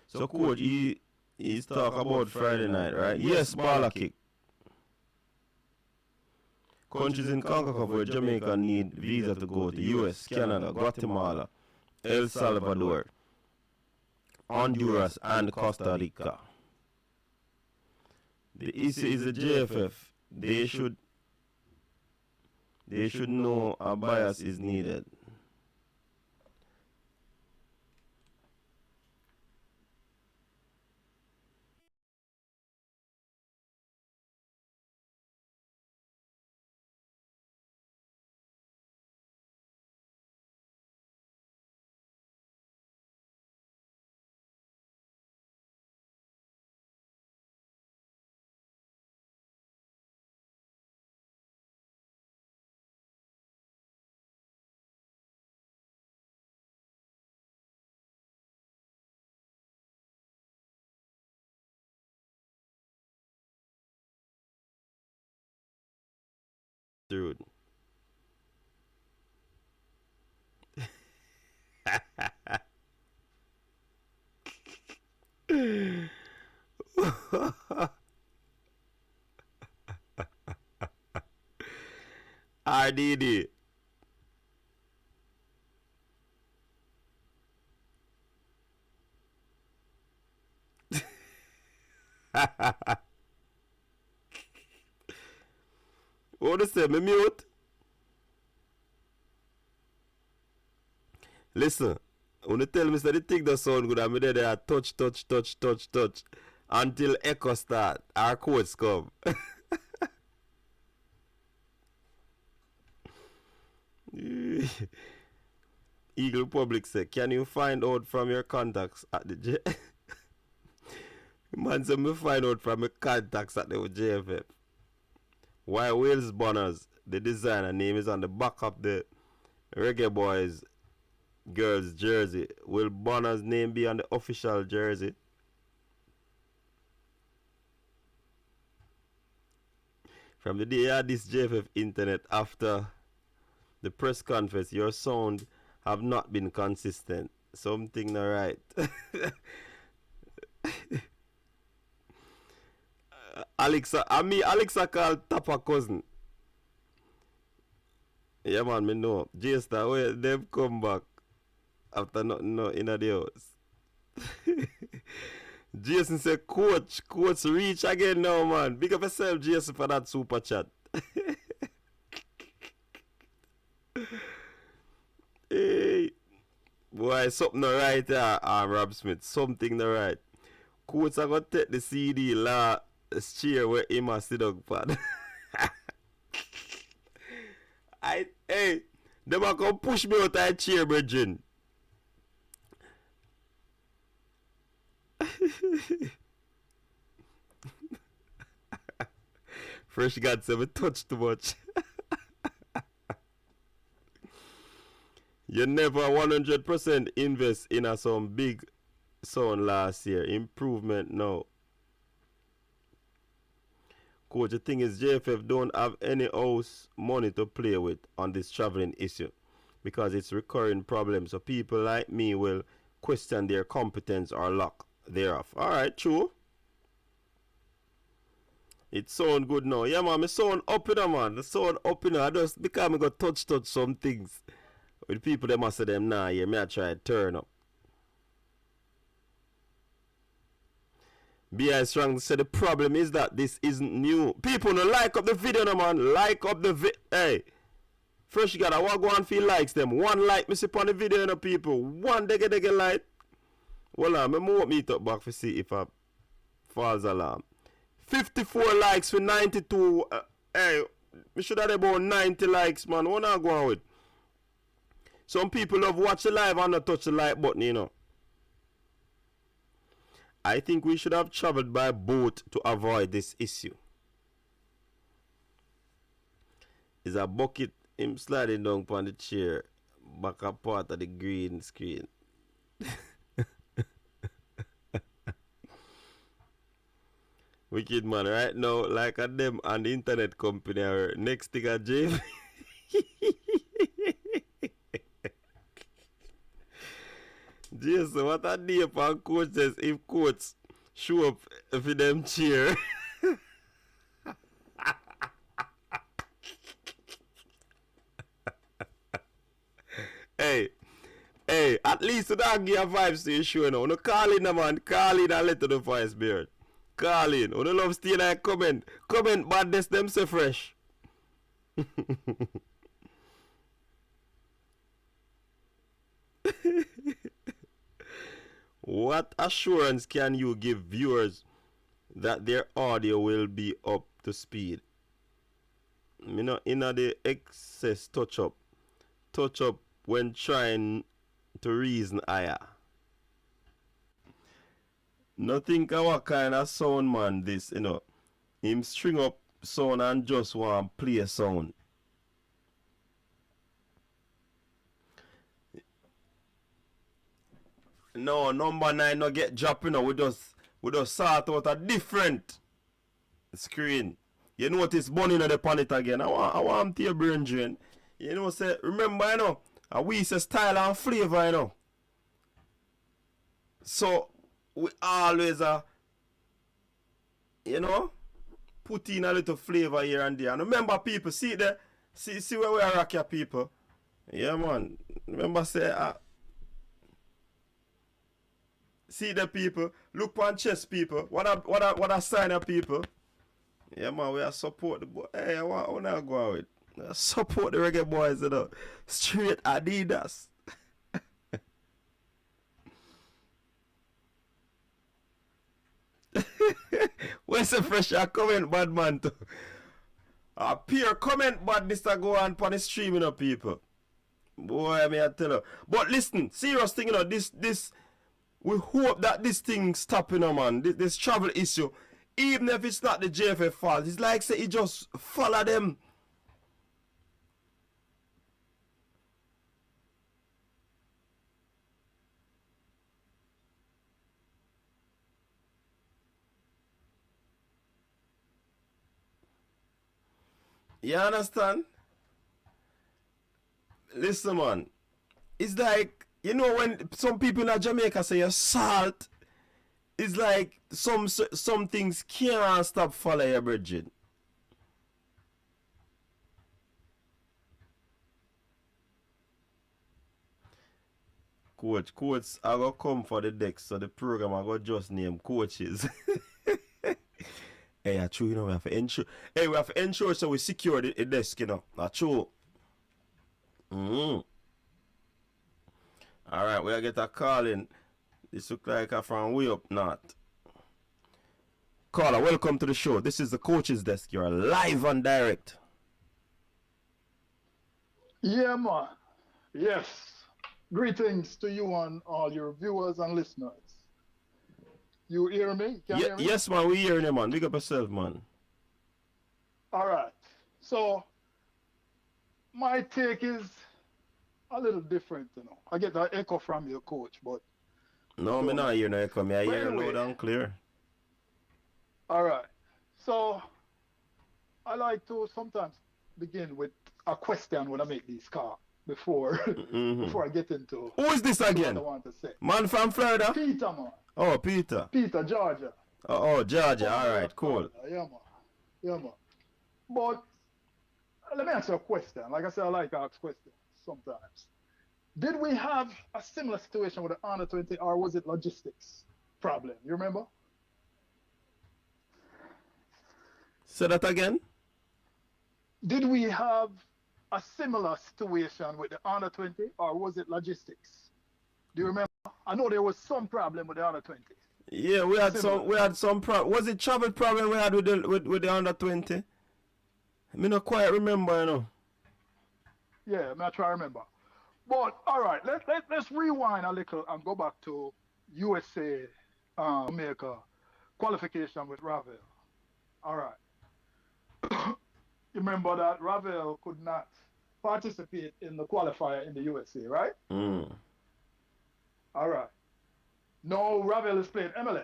So coach, he's talk about Friday night, right? Yes, baller kick. Countries in CONCACAF where Jamaica need visa to go to US, Canada, Guatemala, El Salvador, Honduras, and Costa Rica. The issue is the JFF. They should know a bias is needed. Dude. RDD. What do you say? Me mute? Listen, when you tell me that the thing does sound good, I'm there touch until echo start. Our quotes come. Eagle Public say, can you find out from your contacts at the J? Man say me find out from my contacts at the JFF. Why Wales Bonners, the designer name is on the back of the Reggae Boyz girls jersey. Will Bonner's name be on the official jersey? From the day you had this JFF internet after the press conference, your sound have not been consistent. Something not right. Alexa called Tapa cousin. Yeah man, me know. J-Star, where them come back after nothing no in the house. Jason said, coach reach again now, man. Big up yourself, Jason, for that super chat. Hey, boy, something not right there, Rob Smith. Something not right. Coach, I gonna take the CD last chair where Emma sit down, pad. Hey, them are gonna push me out of that chair, Virgin. Fresh God said, we touch too much. You never 100% invest in some big sound last year. Improvement now. Coach, the thing is, JFF don't have any house money to play with on this traveling issue because it's recurring problem. So people like me will question their competence or luck thereof. Alright, true. It sound good now. Yeah, man, me sound up in man. The sound up in I just because I got touch some things. With people, they must say them, nah, yeah, me I try to turn up. B.I. Strong said the problem is that this isn't new. People, no like up the video, no man. Like up the video. Hey. First, you gotta walk on feel likes them. One like, me see on the video, no people. One they get like. Well, I'm move me up back to see if I false alarm. 54 likes for 92. Hey, me should have about 90 likes, man. What I go on with? Some people love watch the live and not touch the like button, you know. I think we should have traveled by boat to avoid this issue. Is a bucket him sliding down on the chair, back up part of the green screen. Wicked man, right now, like a them and the internet company are next thing a James. Jason, what a day for coach says if coach show up for them cheer. Hey, at least you don't give a vibes to your show now. No call in, man. Call in and let the voice beard. Call in. You don't love stay like comment. Comment badness them say fresh. What assurance can you give viewers that their audio will be up to speed? You know, in the excess touch up when trying to reason higher. Nothing what kind of sound man this, you know. Him string up sound and just want play sound. No, number 9 no get dropping, you know. We just sort out a different screen. You notice bunny on the pan it again. I want to your brain drain. You know, say, remember, you know, we say style and flavor, you know. So, we always, you know, put in a little flavor here and there. And remember, people, see where we are rock your people. Yeah, man. Remember, say, see the people. Look on chest, people. What a sign of people. Yeah, man, we are support the boy. Hey, I want to go with. Support the Reggae Boyz, you know. Straight Adidas. Where's the pressure? Comment, bad man, too. Peer comment badness to go on the stream, you know, people. Boy, I mean, I tell you. But listen, serious thing, you know, this, we hope that this thing stop, you know, man. This travel issue, even if it's not the JFF fault, it's like, say, he just follow them. You understand? Listen, man. It's like, you know, when some people in Jamaica say you're salt, it's like some things can't stop following your bridging. Coach, I go come for the decks, so the program I go just name coaches. Hey, true, you know, we have to ensure. Hey, we have to ensure so we secure the desk, you know. True. Alright, we'll get a call in. This look like a from way up north. Caller, welcome to the show. This is the coach's desk. You're live and direct. Yeah, man. Yes. Greetings to you and all your viewers and listeners. You hear me? Can you hear me? Yes, man, we hearing you, man. Big up yourself, man. All right. So, my take is a little different, you know. I get that echo from your coach, but... No, me not hear no echo. Me I hear loud and clear. All right. So, I like to sometimes begin with a question when I make these calls before before I get into... Who is this again? What I want to say. Man from Florida? Peter, man. Oh, Peter. Peter, Georgia. Oh, Georgia. All right, cool. Yeah, man. Yeah, man. But let me ask you a question. Like I said, I like to ask questions sometimes. Did we have a similar situation with the Under 20, or was it logistics problem? You remember? Say that again? Did we have a similar situation with the Under 20, or was it logistics? Do you remember? I know there was some problem with the Under 20. Yeah, we had some problem. Was it travel problem we had with the Under 20? Me not quite remember, you know. Yeah, I'm not trying to remember. But all right, let's rewind a little and go back to USA Jamaica qualification with Ravel. All right. You remember that Ravel could not participate in the qualifier in the USA, right? Mm. All right. Now Ravel is playing MLS.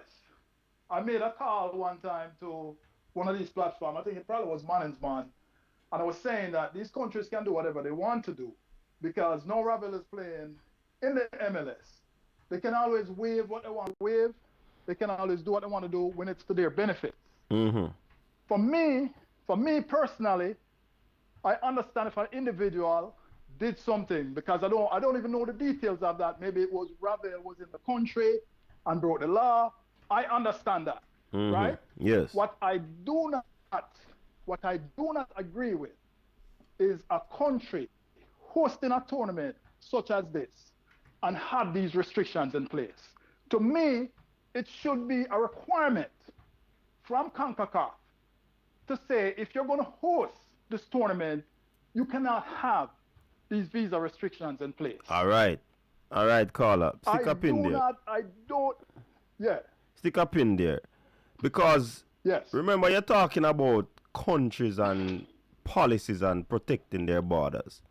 I made a call one time to one of these platforms. I think it probably was Manning's Man. And I was saying that these countries can do whatever they want to do because now Ravel is playing in the MLS. They can always waive what they want to waive. They can always do what they want to do when it's to their benefit. Mm-hmm. For me personally, I understand if an individual did something because I don't even know the details of that. Maybe it was Ravel was in the country and broke the law. I understand that, right? Yes. What I do not agree with is a country hosting a tournament such as this and have these restrictions in place. To me, it should be a requirement from CONCACAF to say if you're going to host this tournament, you cannot have these visa restrictions in place. All right, caller. Stick up in there. Yeah. Stick up in there. Because, yes. Remember, you're talking about countries and policies and protecting their borders.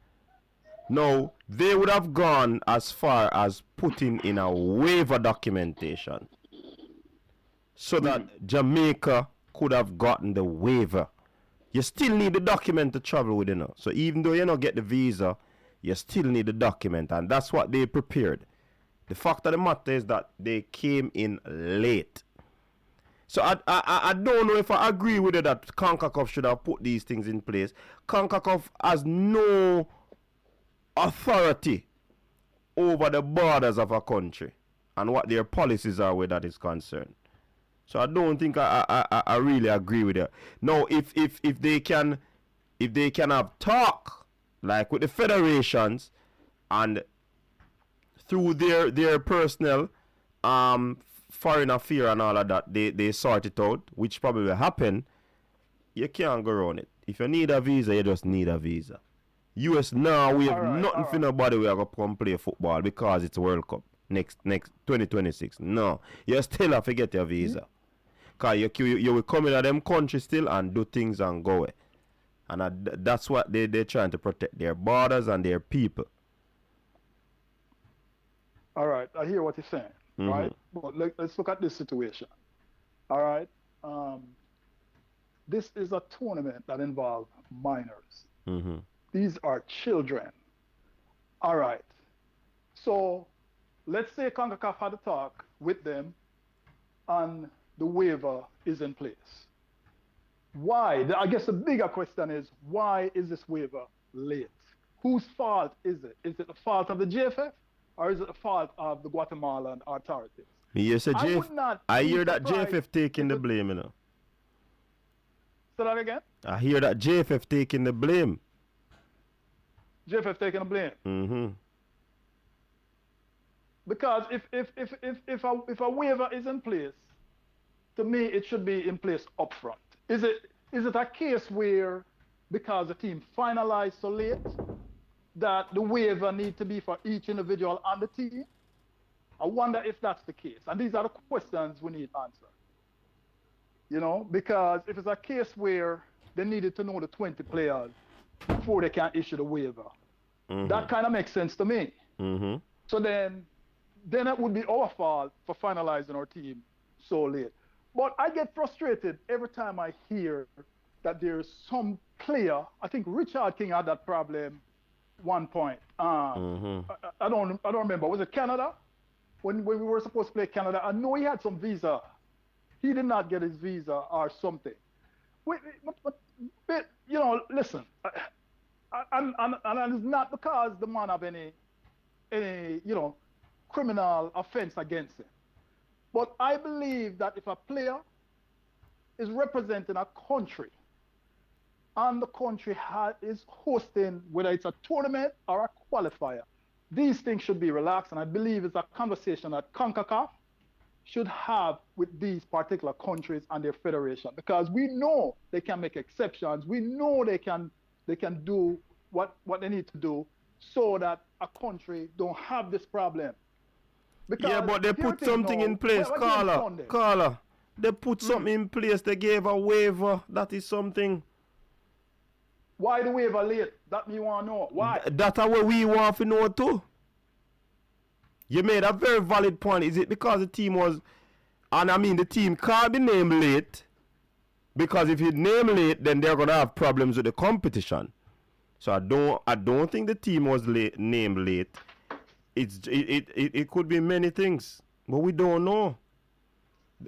No, they would have gone as far as putting in a waiver documentation so that Jamaica could have gotten the waiver. You still need the document to travel with, you know. So even though you don't get the visa, you still need the document, and that's what they prepared. The fact of the matter is that they came in late. So I don't know if I agree with it that CONCACAF should have put these things in place. CONCACAF has no authority over the borders of a country and what their policies are where that is concerned. So I don't think I really agree with it. No, if they can have talk like with the federations and through their personnel foreign affair and all of that, they sort it out, which probably will happen. You can't go around it. If you need a visa, you just need a visa. US now we have nothing for nobody we are gonna come play football because it's World Cup next 2026. No, you still have to get your visa. Cause you will come in at them country still and do things and go away. And that's what they're trying to protect their borders and their people. All right, I hear what you're saying, right? But let's look at this situation. All right, this is a tournament that involves minors. These are children. All right, so let's say CONCACAF had a talk with them and the waiver is in place. Why? I guess the bigger question is, why is this waiver late? Whose fault is it? Is it the fault of the GFF? Or is it the fault of the Guatemalan authorities? Yes, I hear that JFF taking the blame, you know. Say that again? I hear that JFF taking the blame. JFF taking the blame? Because if a waiver is in place, to me it should be in place up front. Is it a case where, because the team finalized so late, that the waiver needs to be for each individual on the team? I wonder if that's the case. And these are the questions we need answered. You know, because if it's a case where they needed to know the 20 players before they can issue the waiver, that kind of makes sense to me. So then it would be our fault for finalizing our team so late. But I get frustrated every time I hear that there's some player. I think Richard King had that problem one point. I don't remember. Was it Canada? When we were supposed to play Canada, I know he had some visa. He did not get his visa or something. But you know, listen, and it's not because the man have any you know, criminal offense against him. But I believe that if a player is representing a country and the country is hosting, whether it's a tournament or a qualifier, these things should be relaxed. And I believe it's a conversation that CONCACAF should have with these particular countries and their federation, because we know they can make exceptions. We know they can do what they need to do so that a country don't have this problem. Because yeah, but they put something in place, Carla. They put something in place. They gave a waiver. That is something. Why the waiver late? That me want to know. Why? That's what we want to know too. You made a very valid point. Is it because the team was, and I mean the team can't be named late, because if you name late, then they're gonna have problems with the competition. So I don't think the team was named late. It could be many things, but we don't know.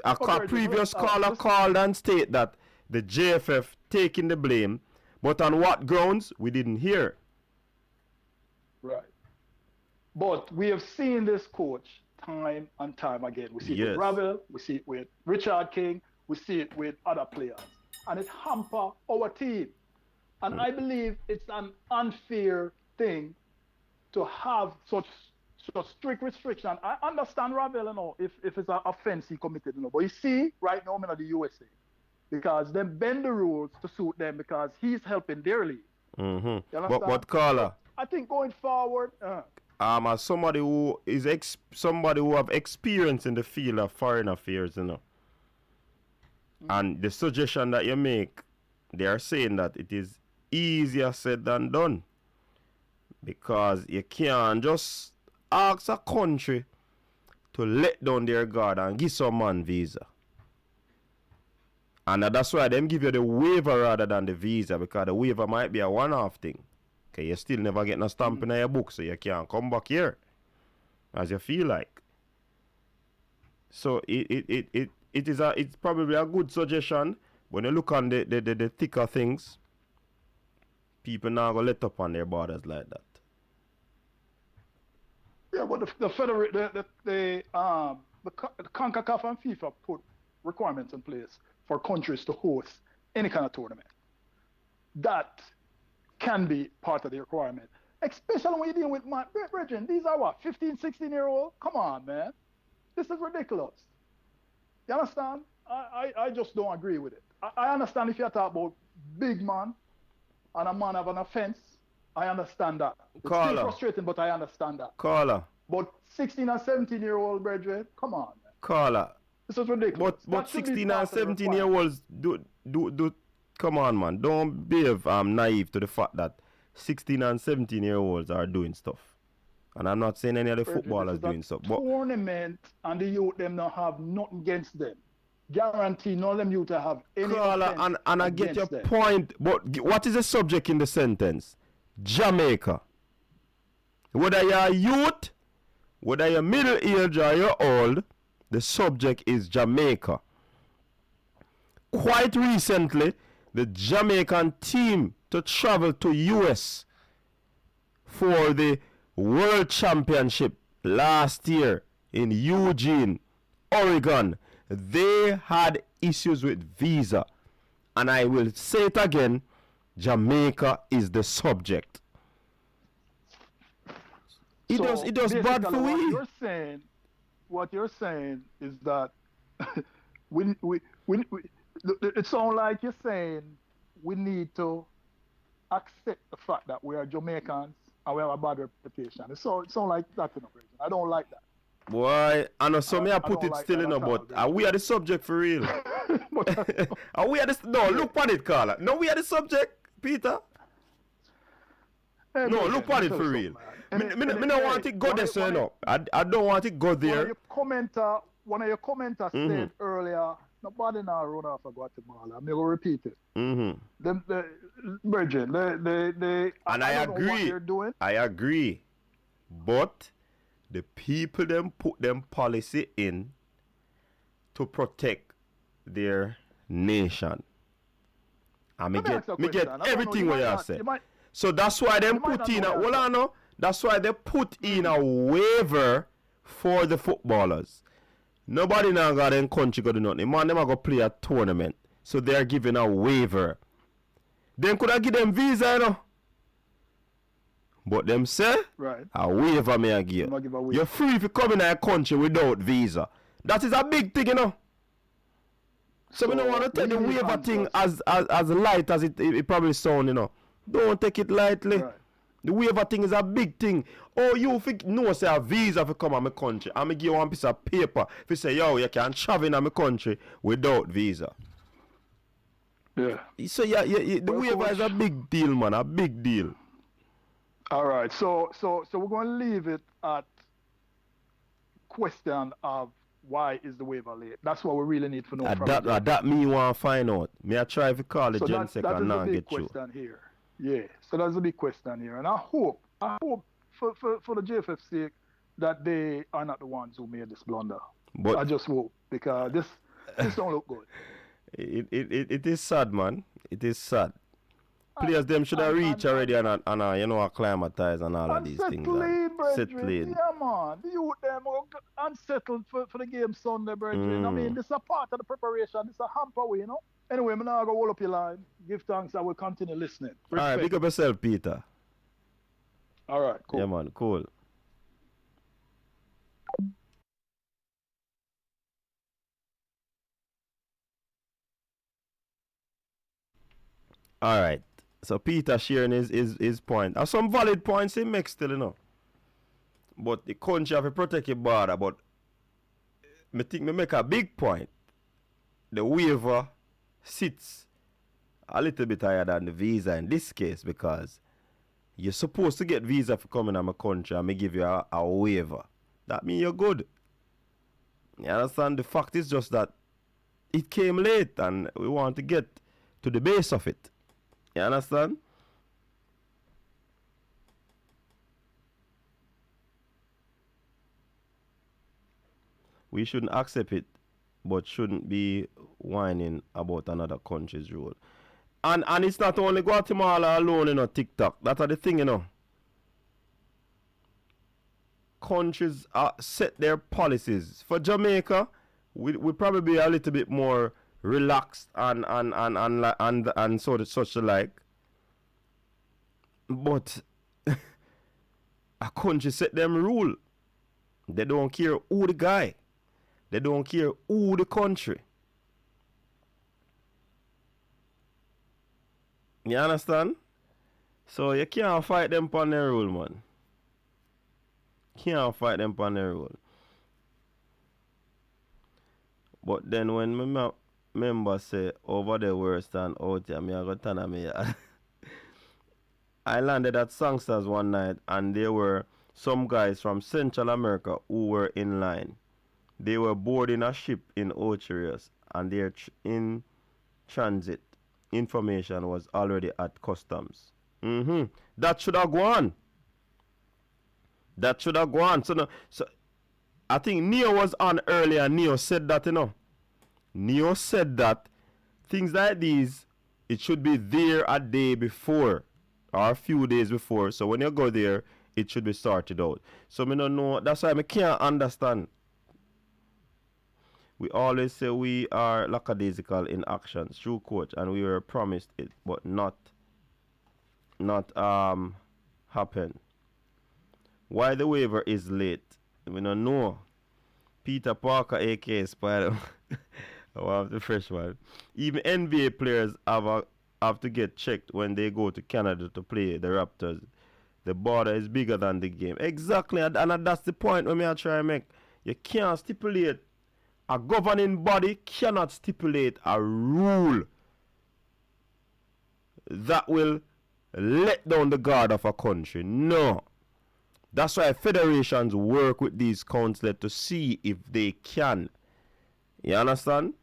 A previous caller called and state that the JFF taking the blame, but on what grounds we didn't hear. Right. But we have seen this coach time and time again. We see it with Ravel, we see it with Richard King, we see it with other players, and it hamper our team. And I believe it's an unfair thing to have such strict restriction. I understand Ravel, you know, if it's an offense he committed, you know. But you see, right now I'm in the USA, because they bend the rules to suit them because he's helping their league. But Carla, I think going forward, as somebody who is somebody who have experience in the field of foreign affairs, you know, and the suggestion that you make, they are saying that it is easier said than done, because you can't just ask a country to let down their guard and give some man visa. And that's why them give you the waiver rather than the visa, because the waiver might be a one-off thing. Okay, you still never get no stamp in your book, so you can't come back here as you feel like. So it's probably a good suggestion. When you look on the thicker things, people now go let up on their borders like that. Yeah, but the CONCACAF and FIFA put requirements in place for countries to host any kind of tournament. That can be part of the requirement. Especially when you're dealing with my brethren. These are what, 15, 16-year-old? Come on, man. This is ridiculous. You understand? I just don't agree with it. I understand if you're talking about big man and a man have an offense. I understand that. It's still frustrating, but I understand that. Caller. But 16 and 17-year-old brethren, come on, man. Caller. This is ridiculous. But 16 and 17-year-olds do come on, man. Don't be naive to the fact that 16 and 17-year-olds are doing stuff. And I'm not saying any of the footballers doing stuff. But tournament and the youth them don't have nothing against them. Guarantee none of them youth to have any Caller, and I get your point. But what is the subject in the sentence? Jamaica. Whether you're a youth, whether you're middle age or you're old, the subject is Jamaica. Quite recently, the Jamaican team to travel to US for the World Championship last year in Eugene, Oregon, they had issues with visa. And I will say it again, Jamaica is the subject. It does bad for we. What you're saying is that it sounds like you're saying we need to accept the fact that we are Jamaicans and we have a bad reputation. It sounds like that, you know, I don't like that. Boy, I know some I put it like still in a but we are the subject for real. Are we are the no, look at it, Carla. No, we are the subject, Peter. Hey, no, look at it for real. I don't want it go there, so no. I don't want it go there. One of your commenters said earlier, nobody now run off of Guatemala. I'm going to repeat it. The Virgin, they and I agree. What they're doing. I agree. But the people them put them policy in to protect their nation. And me get everything what you say. So that's why them put in that's why they put in a waiver for the footballers. Nobody now got in country go do nothing. Man, them are going to play a tournament. So they are giving a waiver. Them could have give them visa, you know. But them say, a waiver may I give. You're free if you come in a country without visa. That is a big thing, you know. So we don't want to take the waiver thing as light as it probably sound, you know. Don't take it lightly. The waiver thing is a big thing. Oh, you think no say a visa if you come to my country. I'm going to give you one piece of paper. If you say, yo, you can travel in my country without visa. Yeah. So the waiver is a big deal, man. A big deal. All right. So we're going to leave it at question of why is the waiver late. That's what we really need to know. That me want to find out. May I try to call the gen second now and get you. Question here. Yeah, so that's a big question here, and I hope for the JFF's sake that they are not the ones who made this blunder. But I just hope, because this don't look good. It is sad, man. It is sad. Players them should have reached already and acclimatize and all of these things. Settling. Yeah, man. The youth them are unsettled for the game Sunday, brethren. I mean, this is a part of the preparation. This is a hamper way, you know. Anyway, I'm now going to hold up your line. Give thanks. I will continue listening. Respect. All right, big up yourself, Peter. All right, cool. Yeah, man, cool. All right. So Peter sharing his point. There's some valid points he makes still, you know. But the country have to protect your border. But I think me make a big point. The waiver sits a little bit higher than the visa in this case, because you're supposed to get visa for coming to my country and me give you a waiver. That means you're good. You understand? The fact is just that it came late and we want to get to the base of it. You understand? We shouldn't accept it, but shouldn't be whining about another country's rule. And it's not only Guatemala alone, you know, TikTok. That's the thing, you know. Countries set their policies. For Jamaica, we probably be a little bit more relaxed and sort of such like. But a country set them rule. They don't care who the guy. They don't care who the country. You understand? So you can't fight them on their rule, man. Can't fight them on their rule. But then when my member say over the worst and out here, me I got turn me. I landed at Songsters one night and there were some guys from Central America who were in line. They were boarding a ship in Ocherius and they're in transit. Information was already at customs. That should have gone. That should have gone. So I think Neo was on earlier. Neo said that, you know. Neo said that things like these, it should be there a day before or a few days before. So when you go there, it should be sorted out. So me don't know. That's why I can't understand. We always say we are lackadaisical in actions, true coach, and we were promised it, but not happen. Why the waiver is late? We don't know. Peter Parker, aka Spider, one of the freshman. Even NBA players have to get checked when they go to Canada to play the Raptors. The border is bigger than the game. Exactly, and that's the point when I try to make. You can't stipulate. A governing body cannot stipulate a rule that will let down the guard of a country. No. That's why federations work with these councils to see if they can. You understand?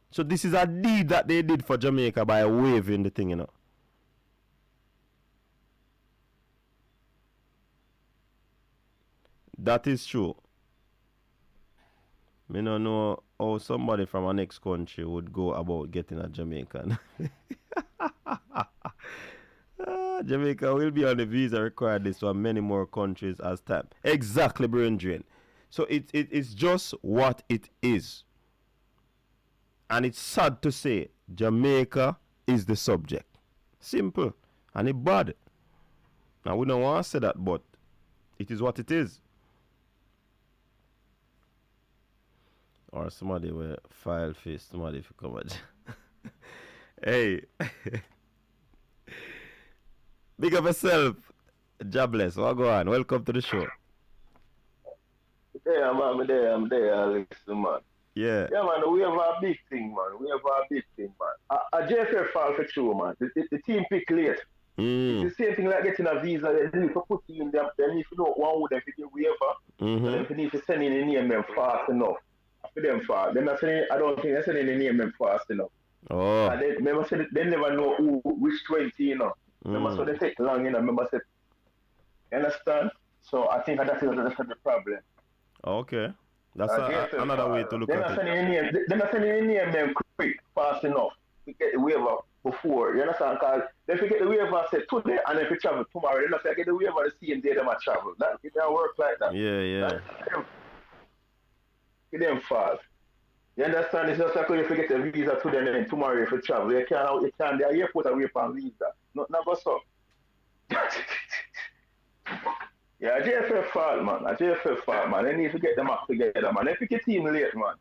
So this is a deed that they did for Jamaica by waiving the thing, you know. That is true. Me don't know how somebody from a next country would go about getting a Jamaican. Jamaica will be on the visa required list for many more countries as time. Exactly, Brandon. So it's just what it is. And it's sad to say Jamaica is the subject. Simple. And it's bad. Now we don't want to say that, but it is what it is. Or somebody will file face, somebody if you come at. Hey. Big up yourself. Jobless. What go on? Welcome to the show. Yeah, man, I'm there, Alex, man. Yeah. Yeah, man, we have a big thing, man. A JFF fall for true, man. The team pick late. It's the same thing like getting a visa. They need to put you in them. They need to know one would have to get waiver. So they need to send in the name them fast enough. For them fast. I don't think they're sending the name them fast enough. Oh. And they never know which 20, you know. Remember, so they take long, you know. Remember, you understand? So I think that's the problem. Okay. That's another way to look at it. They're not sending any name them quick, fast enough to get the waiver before. You understand? Because if you get the waiver say today and if you travel tomorrow, they're not going to get the waiver the same day they might travel. It don't work like that. Yeah. Get them fast. You understand? It's just like if you get a visa today and then tomorrow if you travel, you can't the airport away from visa. Never so. Yeah, JFF fault, man. They need to get them up together, man. They pick a team late, man.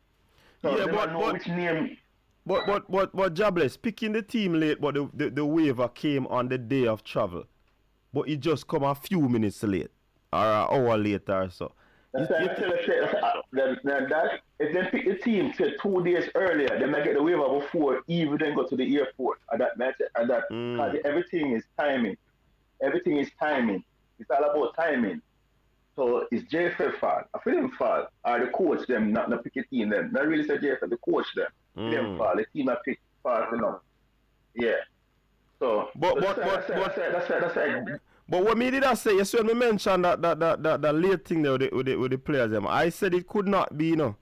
So yeah, which name. But Jobless, picking the team late, but the waiver came on the day of travel. But it just come a few minutes late. Or an hour later or so. If they pick the team say 2 days earlier, they might get the waiver before even then go to the airport. Everything is timing. It's all about timing. So it's JFF fault. I feel them fault. Or the coach them, not pick a team them. Not really say JFF, the coach them. Them fault. The team I pick fast enough. Yeah. So But what me did I say? Yes, when me mentioned that late thing there with the players them, I said it could not be, you know.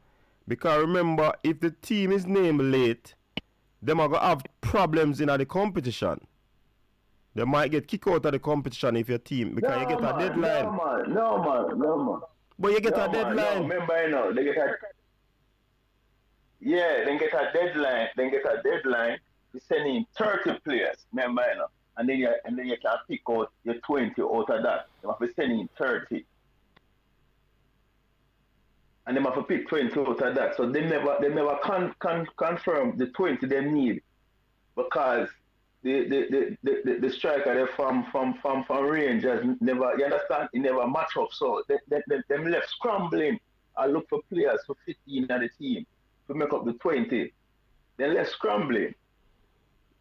Because remember, if the team is named late, them are gonna have problems in the competition. They might get kicked out of the competition if your team because you get a deadline. No man. But you get a deadline. No, remember, you know, they get yeah, then get a deadline. Then get a deadline. You send in 30 players. Remember, you know, and then you can pick out your 20 out of that. You have to send in 30. And they have to pick 20 out of that. So they never confirm the 20 they need because the striker they from Rangers never, you understand, it never match up. So them left scrambling. I look for players for 15 of the team to make up the 20. They left scrambling.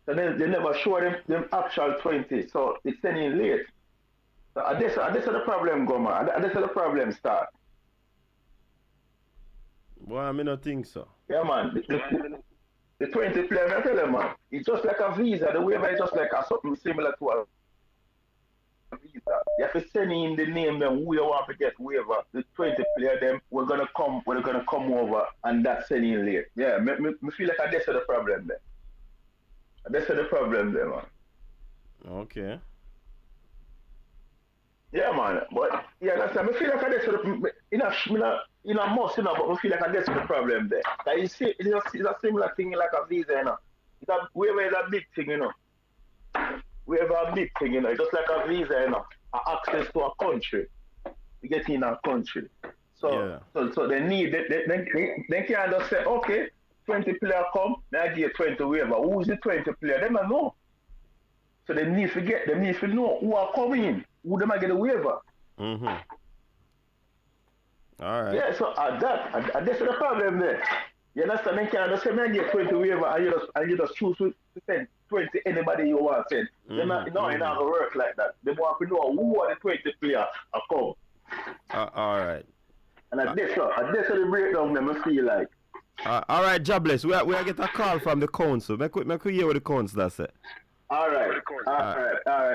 So they never show them actual 20. So it's sending late. So this is the problem, Goma. This is the problem start. Well, I mean, I think so. Yeah, man. The 20 player, I tell you, man, it's just like a visa. The waiver is just like something similar to a visa. You have to send in the name them who you want to get waiver. The 20 player them we're gonna come over and that's sending late. Yeah, me feel like that's the problem there. That's the problem there, man. Okay. Yeah, man. But yeah, that's I feel like that's the in a most, but I feel like that's the problem there. Like you see, it's a similar thing like a visa, you know. Waiver is a big thing, you know. Waiver a big thing, you know. It's just like a visa, you know. Access to a country. You get in a country. So they need they can't just say, okay, 20 player come, then I give 20 waiver. Who's the 20 player? They don't know. So they need to know who are coming, who they might get a waiver. Mm-hmm. All right. Yeah, so that's the problem there. You understand? They can't just say, man, get 20 waiver and you just choose to send 20 anybody you want to send. It's not going to work like that. They want to know who are the 20 players are come. All right. And that's the breakdown them I feel like. All right, Jobless. We get a call from the council. Make we hear what the council does say. All right.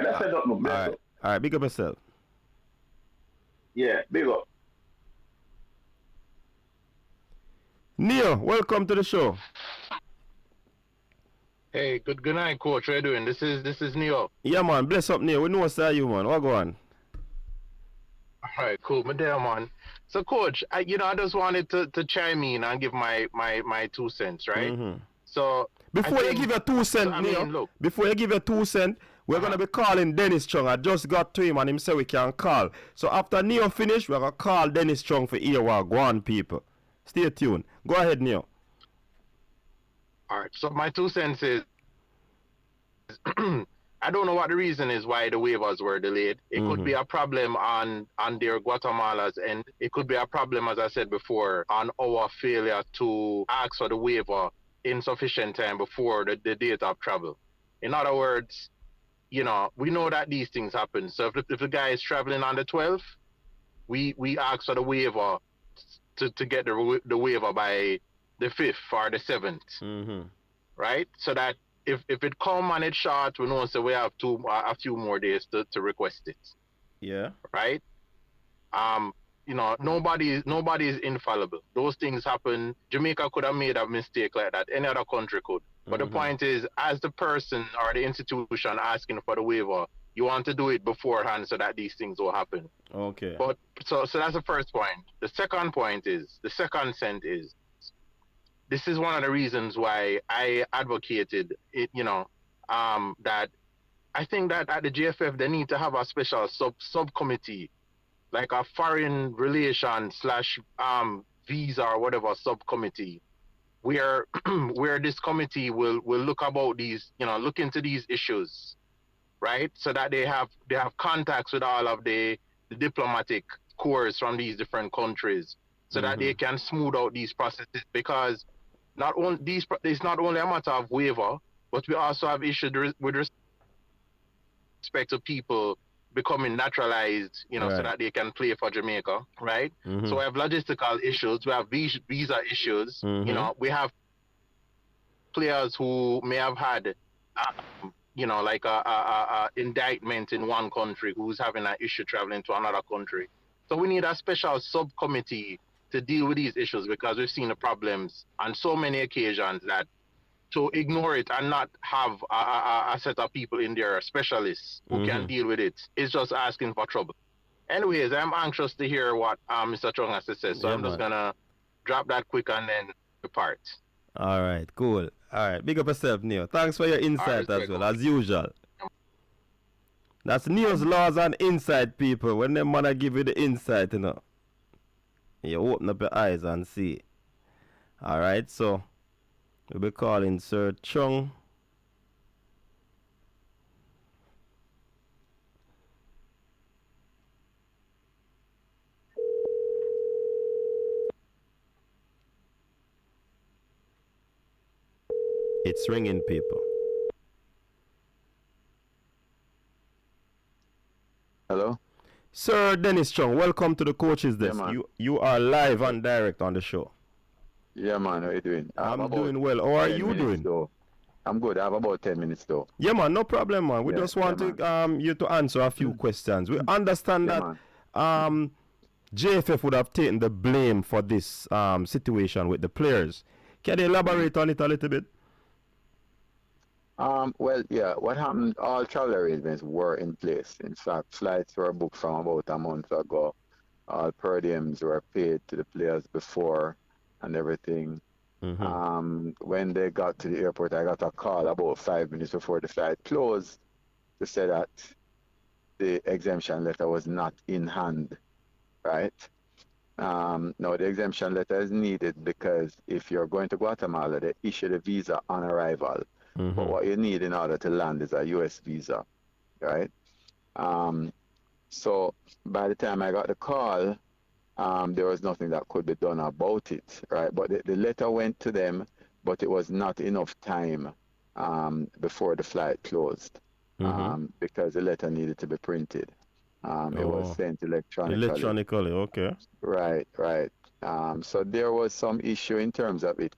That's it up, All right, big up yourself. Yeah, big up. Neo, welcome to the show. Hey, good night, coach. How you doing? This is Neo. Yeah, man. Bless up, Neo. We know what's you, man. What go on? All right, cool. My dear man. So, coach, I just wanted to chime in and give my 2 cents, right? Mm-hmm. So before you give your 2 cents, Neo, before you give your 2 cents, we're gonna be calling Dennis Chung. I just got to him and him say we can call. So after Neo finish, we're gonna call Dennis Chung for hear what go on, people. Stay tuned. Go ahead, Neo. All right. So my 2 cents is I don't know what the reason is why the waivers were delayed. It could be a problem on their Guatemala's end. It could be a problem, as I said before, on our failure to ask for the waiver in sufficient time before the date of travel. In other words, we know that these things happen. So if the guy is traveling on the 12th, we ask for the waiver to get the waiver by the 5th or the 7th, right? So that if it come and it's short, we know so we have a few more days to request it. Yeah. Right? Nobody is infallible. Those things happen. Jamaica could have made a mistake like that. Any other country could. But the point is, as the person or the institution asking for the waiver, you want to do it beforehand so that these things will happen. Okay. But so that's the first point. The second cent is, this is one of the reasons why I advocated it, that I think that at the GFF they need to have a special subcommittee, like a foreign relations / visa or whatever subcommittee, where this committee will look about these, look into these issues, right? So that they have contacts with all of the diplomatic corps from these different countries, so that they can smooth out these processes, because it's not only a matter of waiver, but we also have issues with respect to people becoming naturalized, right, so that they can play for Jamaica, right? So we have logistical issues, we have visa issues, we have players who may have had, like a indictment in one country who's having an issue traveling to another country. So we need a special subcommittee to deal with these issues, because we've seen the problems on so many occasions that to ignore it and not have a set of people in there, specialists who can deal with it, is just asking for trouble. Anyways, I'm anxious to hear what Mr. Chung has to say, so I'm just going to drop that quick and then depart. All right, cool. All right, big up yourself, Neo. Thanks for your insight as well, as usual. That's Neo's laws and insight, people. When them man give you the insight, you open up your eyes and see. All right, so we'll be calling Sir Chung. It's ringing, people. Hello? Sir Dennis Chung, welcome to the Coach's Desk. Man. You are live and direct on the show. Yeah, man, how you doing? I'm doing well. How are you doing? Though. I'm good. I have about 10 minutes, though. Yeah, man, no problem, man. We just want you to answer a few questions. We understand that JFF would have taken the blame for this situation with the players. Can you elaborate on it a little bit? Well, yeah, what happened, all travel arrangements were in place. In fact, flights were booked from about a month ago. All per diems were paid to the players before and everything. When they got to the airport, I got a call about 5 minutes before the flight closed to say that the exemption letter was not in hand, right? Now, the exemption letter is needed because if you're going to Guatemala, they issue the visa on arrival. But what you need in order to land is a U.S. visa, right? So by the time I got the call, there was nothing that could be done about it, right? But the letter went to them, but it was not enough time before the flight closed because the letter needed to be printed. It was sent electronically. Electronically, okay. Right. So there was some issue in terms of it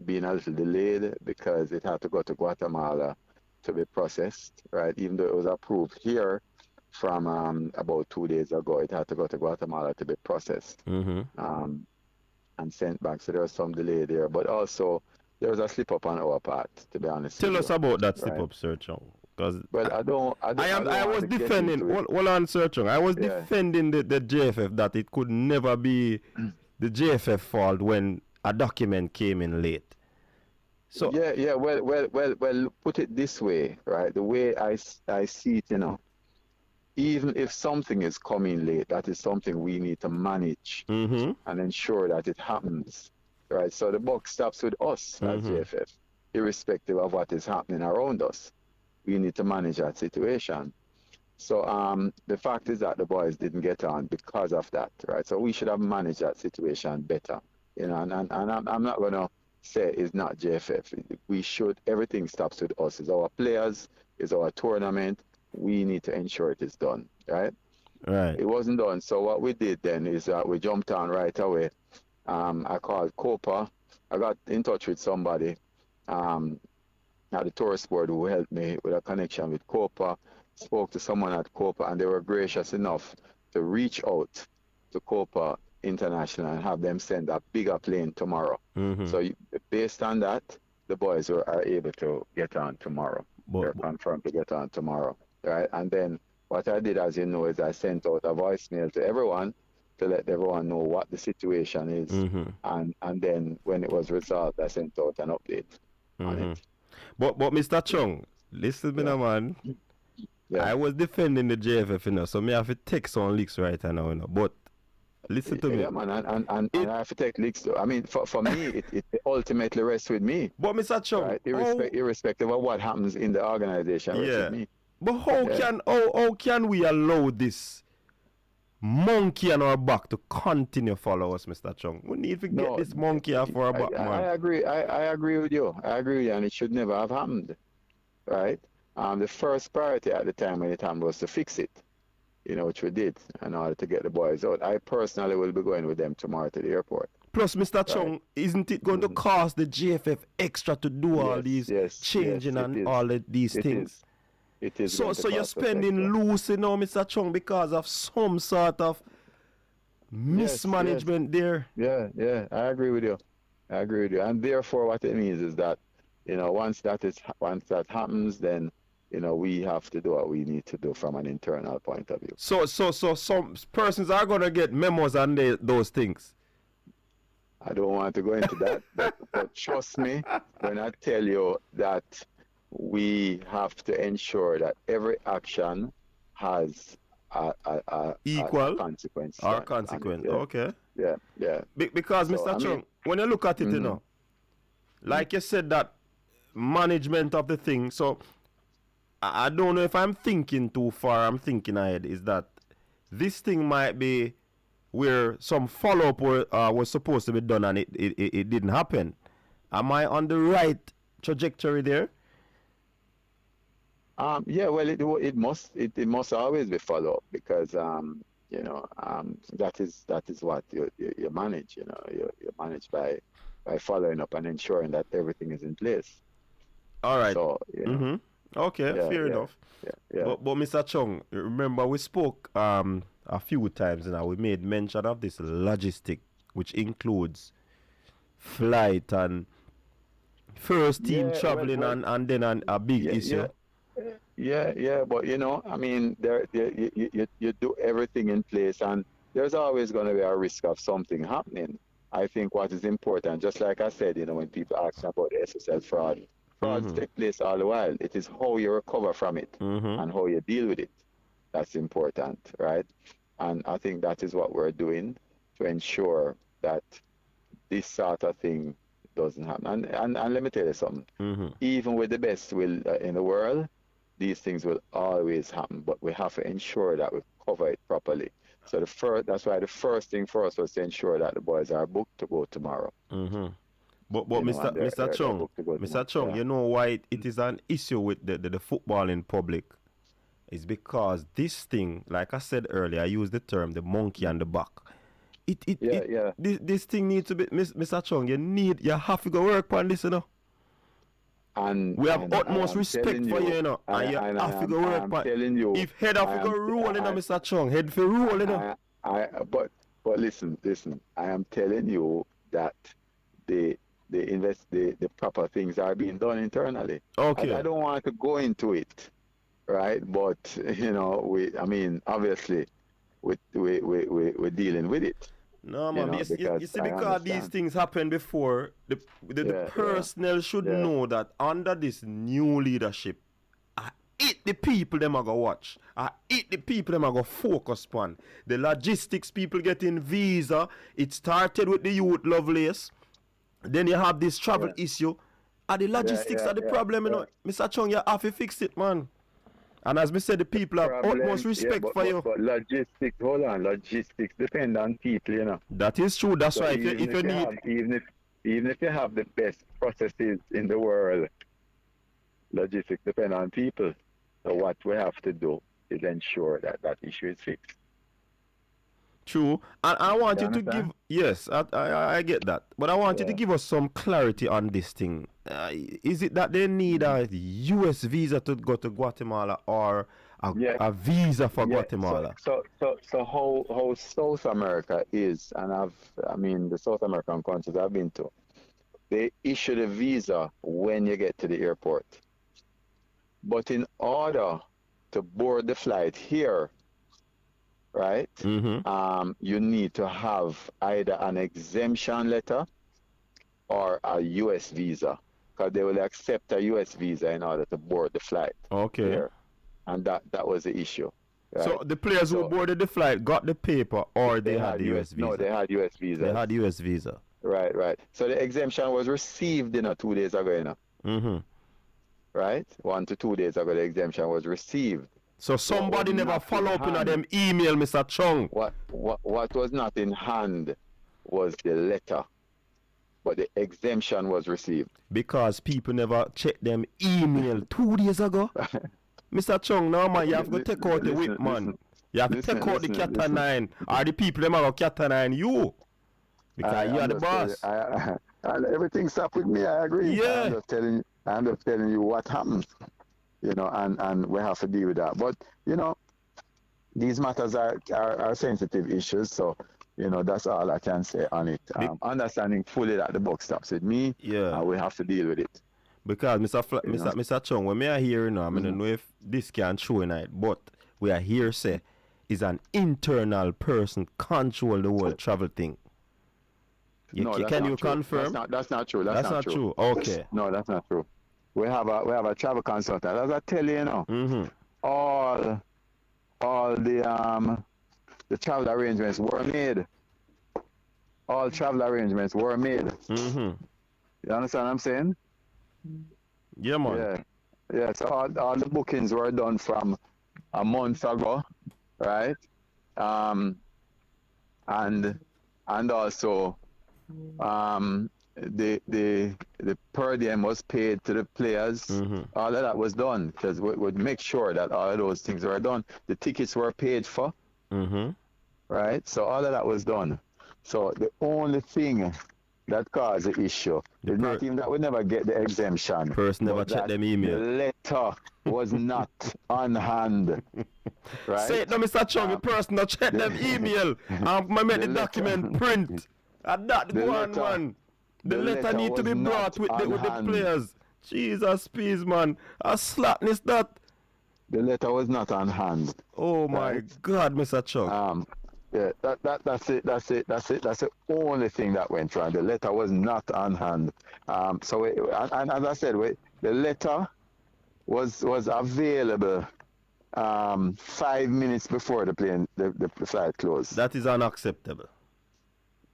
being a little delayed because it had to go to Guatemala to be processed, right? Even though it was approved here from about 2 days ago, it had to go to Guatemala to be processed and sent back. So there was some delay there, but also there was a slip up on our part, to be honest. Tell us about that slip up, Sir Chung. Well, I was defending. Hold on, Sir Chung. I was defending the JFF that it could never be the JFF fault when a document came in late. So well, put it this way, right? The way I see it, even if something is coming late, that is something we need to manage and ensure that it happens, right? So the buck stops with us as JFF, irrespective of what is happening around us. We need to manage that situation. So the fact is that the boys didn't get on because of that, right? So we should have managed that situation better, and I'm not gonna say it's not JFF. We should. Everything stops with us. It's our players. It's our tournament. We need to ensure it is done, right? Right. It wasn't done. So what we did then is we jumped on right away. I called Copa. I got in touch with somebody at the tourist board who helped me with a connection with Copa. Spoke to someone at Copa, and they were gracious enough to reach out to Copa International and have them send a bigger plane tomorrow. So based on that, the boys are able to get on tomorrow. They're confirmed to get on tomorrow, right? And then what I did, as you know, is I sent out a voicemail to everyone to let everyone know what the situation is. And then when it was resolved, I sent out an update on it. But Mr. Chung, listen to me, man. I was defending the JFF, so me have to take some leaks right now, But listen to me. Yeah, man, and I have to take leaks too. I mean, for me, it ultimately rests with me. But Mr. Chung, right? Irrespective of what happens in the organization, rests with me. But how can we allow this monkey on our back to continue follow us, Mr. Chung? We need to get this monkey off our back, man. I agree with you. And it should never have happened, right? The first priority at the time when it happened was to fix it, which we did in order to get the boys out. I personally will be going with them tomorrow to the airport. Plus, Mr. Chung, isn't it going to cost the JFF extra to do all these changing and all these things? It is. So you're spending loose, Mr. Chung, because of some sort of mismanagement there. Yeah, I agree with you. And therefore, what it means is that, once that happens, then we have to do what we need to do from an internal point of view. So some persons are going to get memos on those things. I don't want to go into that, but trust me when I tell you that we have to ensure that every action has a Equal consequence. or consequence. Okay. Yeah. Because, So, Mr. Chung, when you look at it, you know, like you said, that management of the thing. So I don't know if I'm thinking too far. I'm thinking ahead. Is that this thing might be where some follow up was supposed to be done and it didn't happen. Am I on the right trajectory there? Yeah, well, it must always be follow up because you know that is what you manage. You know, you manage by following up and ensuring that everything is in place. All right. So you know, Okay, fair enough. Yeah. But Mr. Chung, remember we spoke a few times now. We made mention of this logistic, which includes flight and first team traveling and then a big issue. Yeah, but you know, I mean, you do everything in place, and there's always going to be a risk of something happening. I think what is important, just like I said, you know, when people ask about the SSL frauds take place all the while. It is how you recover from it and how you deal with it. That's important, right? And I think that is what we're doing to ensure that this sort of thing doesn't happen. And let me tell you something. Even with the best will in the world, these things will always happen. But we have to ensure that we cover it properly. So that's why the first thing for us was to ensure that the boys are booked to go tomorrow. But Mr. Chung, you know why it is an issue with the footballing public? It's because this thing, like I said earlier, I used the term the monkey on the back. This thing needs to be, Mr. Chung, you have to go work on this, you know. And we have utmost respect for you, you know. And you have to go work on it. If head have to go rolling, Mr. Chung, head for rolling, you know. But listen, I am telling you that the proper things are being done internally. Okay. I don't want to go into it, right? But you know, obviously, we're dealing with it. No, man. You see, because these things happen before, the personnel should know that under this new leadership, the people them are going to watch. The people them are going to focus on. The logistics people getting visa. It started with the youth Lovelace. Then you have this travel issue. The logistics are the problem, you know. Mr. Chung, you have to fix it, man. And as we said, the people have utmost respect for you. But logistics depend on people, you know. That is true. That's why even if you have the best processes in the world, logistics depend on people. So what we have to do is ensure that issue is fixed. True. And I want you to give... Yes, I get that. But I want you to give us some clarity on this thing. Is it that they need a U.S. visa to go to Guatemala or a visa for Guatemala? So how South America is, and the South American countries I've been to, they issue the visa when you get to the airport. But in order to board the flight here, right, you need to have either an exemption letter or a U.S. visa, because they will accept a U.S. visa in order to board the flight. Okay. Here. And that was the issue. Right? So the players who boarded the flight got the paper, or they had the U.S. visa? No, they had U.S. visa. They had U.S. visa. Right. So the exemption was received, 2 days ago, Right? 1 to 2 days ago, the exemption was received. So somebody never follow up in them email, Mr. Chung. What was not in hand was the letter, but the exemption was received. Because people never check them email 2 days ago. Mr. Chung, now man, you have to take out the whip, man. You have to take out the cat and nine. Or the people them have cat and nine you. Because you are the boss. Everything's up with me, I agree. Yeah. I'm just telling you what happens. And we have to deal with that. But, these matters are sensitive issues, so, that's all I can say on it. Understanding fully that the buck stops with me, we have to deal with it. Because, Mr. Chung, when we are here, I don't know if this can show tonight, but we are here, say, is an internal person control the whole travel thing. No, that's Can not you true. confirm? That's not true. That's not true. Okay. No, that's not true. We have a travel consultant. As I tell you, all the travel arrangements were made. All travel arrangements were made. You understand what I'm saying? Yeah, man. Yeah. So all the bookings were done from a month ago, right? And also the per diem was paid to the players. All of that was done because we would make sure that all of those things were done. The tickets were paid for, right? So all of that was done. So the only thing that caused the issue is not even that we never get the exemption. Person never check them email. The letter was not on hand. Right? Say it no, Mr. Chung, the person not check them email. I made the document print. And that go on, man. The letter need to be brought with the players. Jesus, please, man. A slackness that. The letter was not on hand. Oh my God, Mr. Chung. Yeah, that's it. That's the only thing that went wrong. The letter was not on hand. So and as I said, the letter was available 5 minutes before the flight closed. That is unacceptable.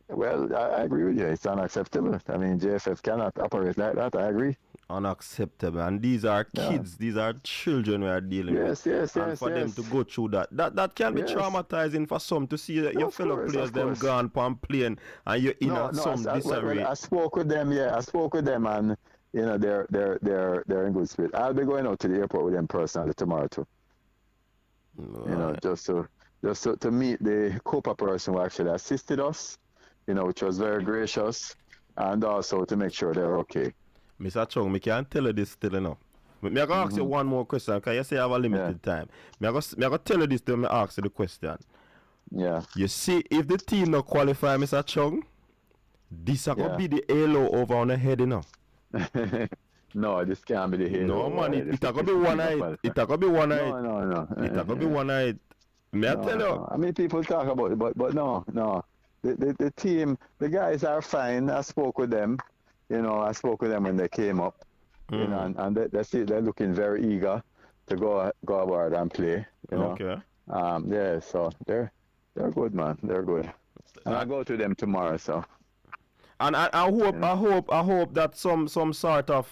Well, I agree with you. It's unacceptable. I mean, JFF cannot operate like that. I agree. Unacceptable. And these are kids, these are children we are dealing with. Yes. And for them to go through that can be traumatizing for some to see your fellow players them gone on plane and you're in some disarray. I spoke with them, and they're in good spirit. I'll be going out to the airport with them personally tomorrow too. Just to meet the COPA person who actually assisted us, which was very gracious, and also to make sure they're okay. Mr. Chung, I can't tell you this still enough. I'm going to ask you one more question, because you say I have a limited time. I'm going to tell you this till I ask you the question. Yeah. You see, if the team not qualify, Mr. Chung, this is going to be the halo over on the head, No, this can't be the halo. No, man, it's going to be one night. It's going to be one night. No. It's going to be one night. May I tell you? I mean, people talk about it, but no. The team, the guys are fine. I spoke with them. I spoke with them when they came up, and they're looking very eager to go aboard and play. Okay. So they're good, man. They're good. And I'll go to them tomorrow. So. And I hope that some sort of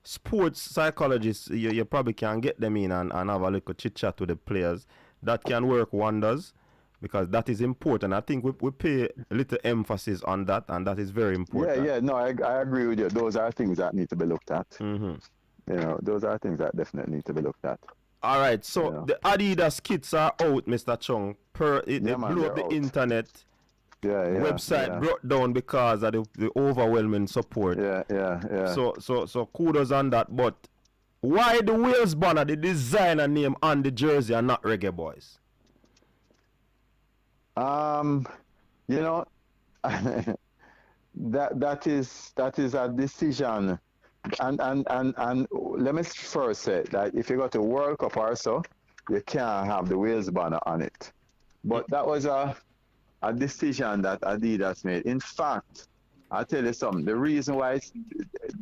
sports psychologists you probably can get them in and have a little chit chat with the players. That can work wonders. Because that is important. I think we pay a little emphasis on that, and that is very important. Yeah. No, I agree with you. Those are things that need to be looked at. Those are things that definitely need to be looked at. All right. So the Adidas kits are out, Mr. Chung. They blew up the internet. Website brought down because of the overwhelming support. Yeah. So kudos on that. But why the Wales banner, the designer name on the jersey, and not Reggae Boyz? that is a decision, and let me first say that if you go to World Cup or so, you can't have the Wales banner on it. But that was a decision that Adidas made. In fact, I'll tell you something. The reason why it's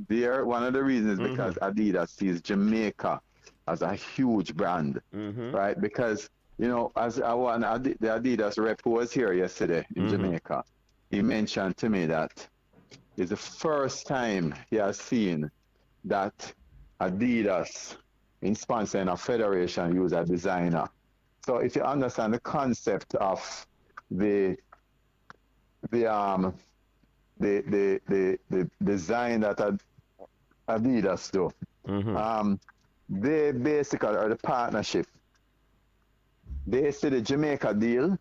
there, one of the reasons is because Adidas sees Jamaica as a huge brand, right? Because as the Adidas rep who was here yesterday in Jamaica, he mentioned to me that it's the first time he has seen that Adidas, in sponsoring a federation, use a designer. So if you understand the concept of the design that Adidas do, they basically are the partnership. They see the Jamaica deal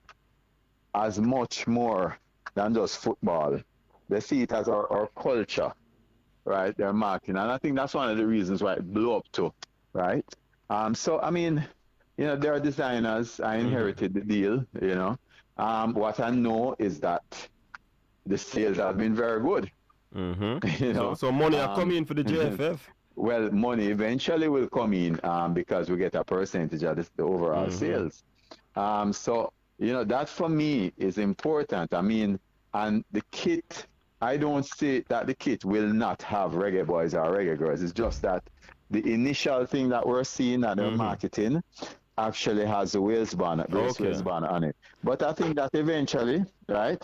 as much more than just football. They see it as our culture, right? Their marketing. And I think that's one of the reasons why it blew up too, right? So, I mean, there are designers. I inherited the deal, What I know is that the sales have been very good. So money are coming in for the JFF? Well, money eventually will come in because we get a percentage of the overall sales. So, that for me is important. I mean, And the kit, I don't say that the kit will not have Reggae Boys or Reggae Girls. It's just that the initial thing that we're seeing that they're marketing actually has the Wales banner, Grace Wales banner on it. But I think that eventually, right,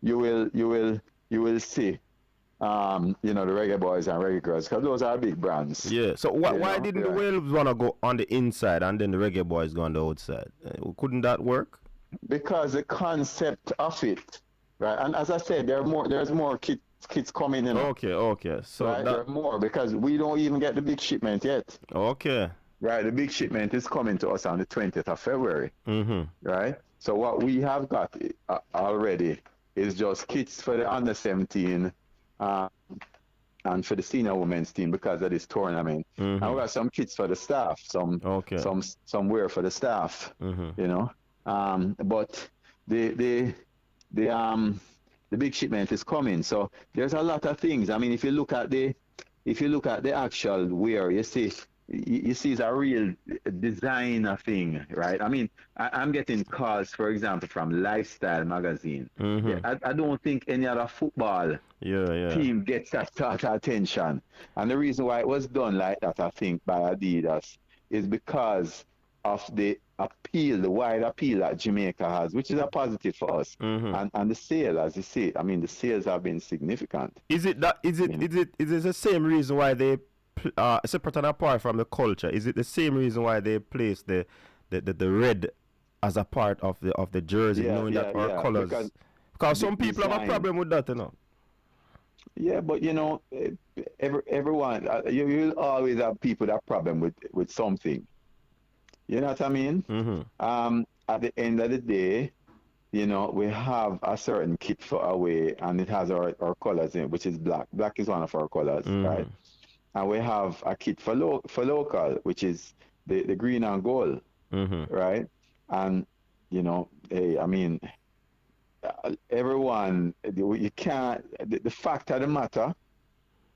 you will see the Reggae Boys and Reggae Girls, because those are big brands. Yeah. So why didn't the Wales wanna go on the inside and then the Reggae Boys go on the outside? Couldn't that work? Because the concept of it, right? And as I said, there's more kits coming in. Okay. So right? There are more, because we don't even get the big shipment yet. Okay. Right, the big shipment is coming to us on the 20th of February. Right? So what we have got already is just kits for the under 17 and for the senior women's team because of this tournament. And we got some kits for the staff, some wear for the staff. But the big shipment is coming. So there's a lot of things. I mean, if you look at the actual wear, you see it's a real designer thing, right? I mean, I'm getting calls, for example, from Lifestyle magazine. I don't think any other football team gets that sort of attention. And the reason why it was done like that, I think, by Adidas is because of the appeal, the wide appeal that Jamaica has, which is a positive for us. And the sale, as you see, I mean, the sales have been significant. Is it the same reason why they separate and apart from the culture? Is it the same reason why they place the red as a part of the jersey, knowing that our colors? Because some people have a problem with that, Yeah, but everyone, you'll always have people that have problem with something. You know what I mean? At the end of the day, we have a certain kit for away, and it has our colors in it, which is black. Black is one of our colors, right? And we have a kit for local, which is the green and gold, right? And hey, I mean, everyone, you can't. The fact of the matter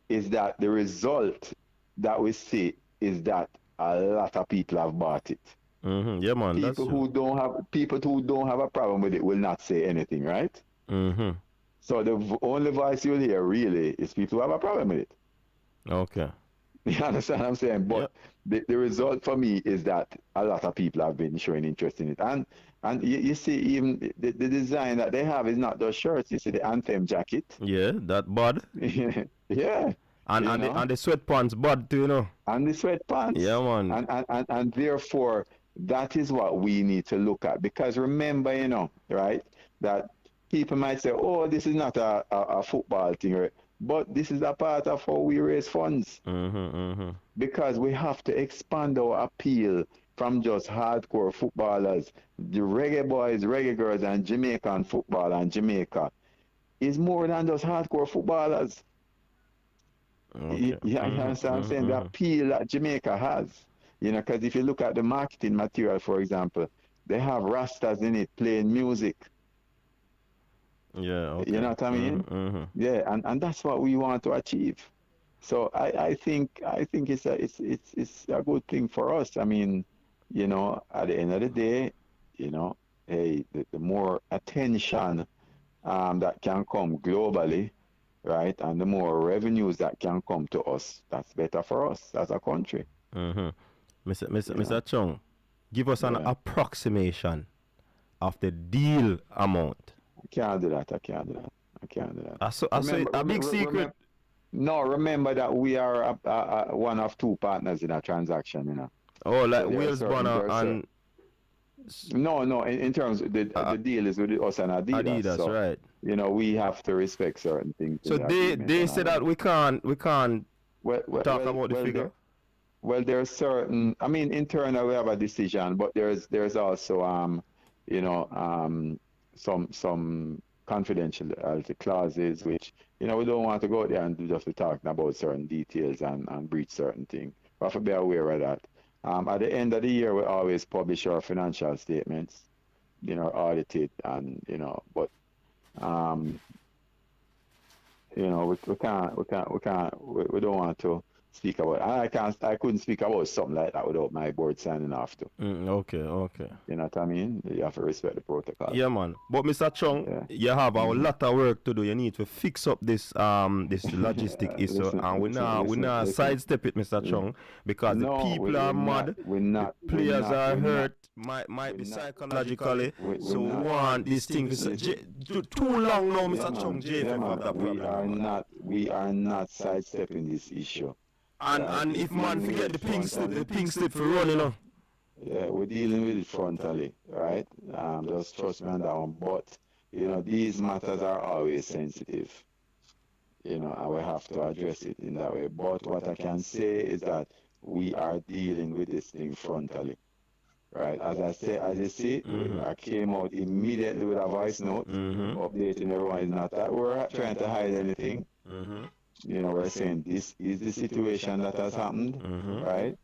is that the result that we see is that a lot of people have bought it. Yeah, man. People who don't have a problem with it will not say anything, right? So the only voice you'll hear really is people who have a problem with it. Okay. You understand what I'm saying? But the result for me is that a lot of people have been showing interest in it. And you see, even the design that they have is not those shirts. You see the anthem jacket. Yeah, that bud. Yeah. And the sweatpants bud too, And the sweatpants. Yeah, man. And therefore, that is what we need to look at. Because remember, right, that people might say, oh, this is not a football thing. But this is a part of how we raise funds. Because we have to expand our appeal from just hardcore footballers. The Reggae Boys, Reggae Girls, and Jamaican football and Jamaica is more than just hardcore footballers. You understand what I'm saying? The appeal that Jamaica has. Because if you look at the marketing material, for example, they have Rastas in it playing music. Yeah, okay. You know what I mean? Yeah, and that's what we want to achieve. So I think it's a good thing for us. I mean, at the end of the day, hey, the more attention that can come globally, right, and the more revenues that can come to us, that's better for us as a country. Mr. Chung, give us an approximation of the deal amount. I can't do that. So a big secret. Remember that we are one of two partners in a transaction, Oh, like so Wales Bonner and... No, in terms of the deal is with us and Adidas. So, right. We have to respect certain things. So they say that we can't talk about the figure? Well, there's certain, I mean, internal we have a decision, but there's also, some confidentiality clauses, which, we don't want to go there and just be talking about certain details and breach certain things. We have to be aware of that. At the end of the year, we always publish our financial statements, audited, and, but, we don't want to speak about. And I couldn't speak about something like that without my board signing off too. Okay. You know what I mean? You have to respect the protocol. Yeah, man. But Mr. Chung, you have a lot of work to do. You need to fix up this this logistic issue, and we now sidestep it, Mr. Chung, because the people are mad. The players are hurt. Might be psychologically. So we want this thing too long now, Mr. Chung. JFF have that problem. We are not sidestepping this issue. And if man forget the pink slip for running, you know. Yeah, we're dealing with it frontally, right? Just trust me on that one. But, these matters are always sensitive, and we have to address it in that way. But what I can say is that we are dealing with this thing frontally, right? As you see, I came out immediately with a voice note, updating everyone. It's not that we're not trying to hide anything. We're saying this is the situation that has happened, right?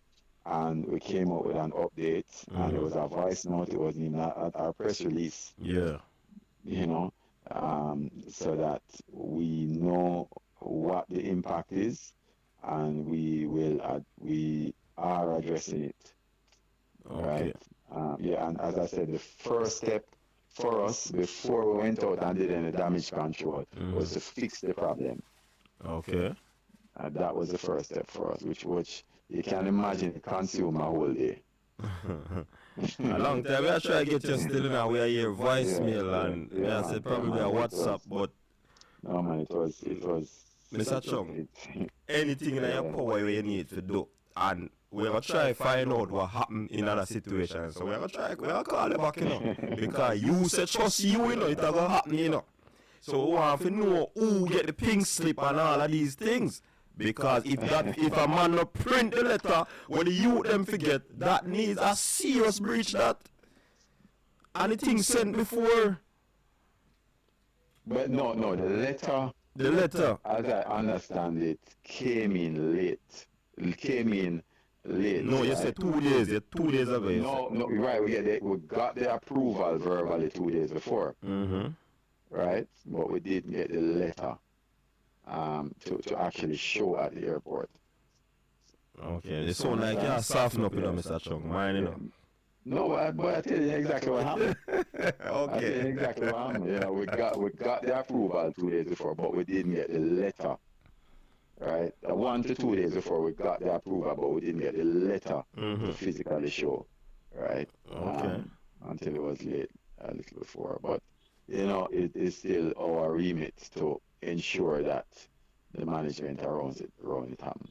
And we came up with an update, and it was a voice note. It wasn't even our press release. Yeah. So that we know what the impact is, and we are addressing it. Okay. Right? And as I said, the first step for us before we went out and did any damage control was to fix the problem. Okay. And that was the first step for us, which you can imagine it consume a whole day. A long time. We are trying to get you still now. We are here voicemail and we are said probably a WhatsApp, but no man, it was Mr. Chung, anything in your power you need to do, and we're gonna try to find out what happened in other situations. So we're gonna call you back, because you said trust you, it gonna happen, So we want to know who get the pink slip and all of these things. Because if a man no print the letter, when the youth them forget, that needs a serious breach that. And the thing sent before. But no, the letter, as I understand it, came in late. No, you said 2 days. 2 days ago. No, right. We got the approval verbally 2 days before. Right, but we didn't get the letter. To actually show at the airport. Okay, it sounds like you're softening up, Mr. Chung. Mine, No, but I tell you exactly what happened. Okay. I tell you exactly what happened. We got the approval 2 days before, but we didn't get the letter. Right, 1 to 2 days before we got the approval, but we didn't get the letter to physically show. Right. Okay. Until it was late, a little before, but it is still our remit to ensure that the management around it happen.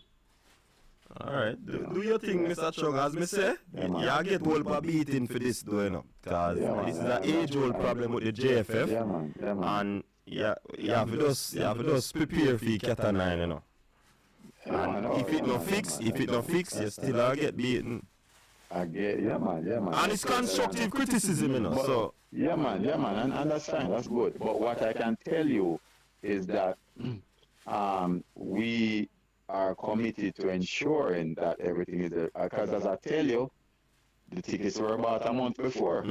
All right. Do your thing, Mr. Chung. As me say, you get old for beating for this, though, because this is an age-old problem with the JFF. Yeah, man. And you have to just prepare for cat and nine, And if it not fix, you still get beaten. Yeah, man. And it's constructive criticism, so. Yeah, man, and that's fine, that's good. But what I can tell you is that we are committed to ensuring that everything is there. Because as I tell you, the tickets were about a month before.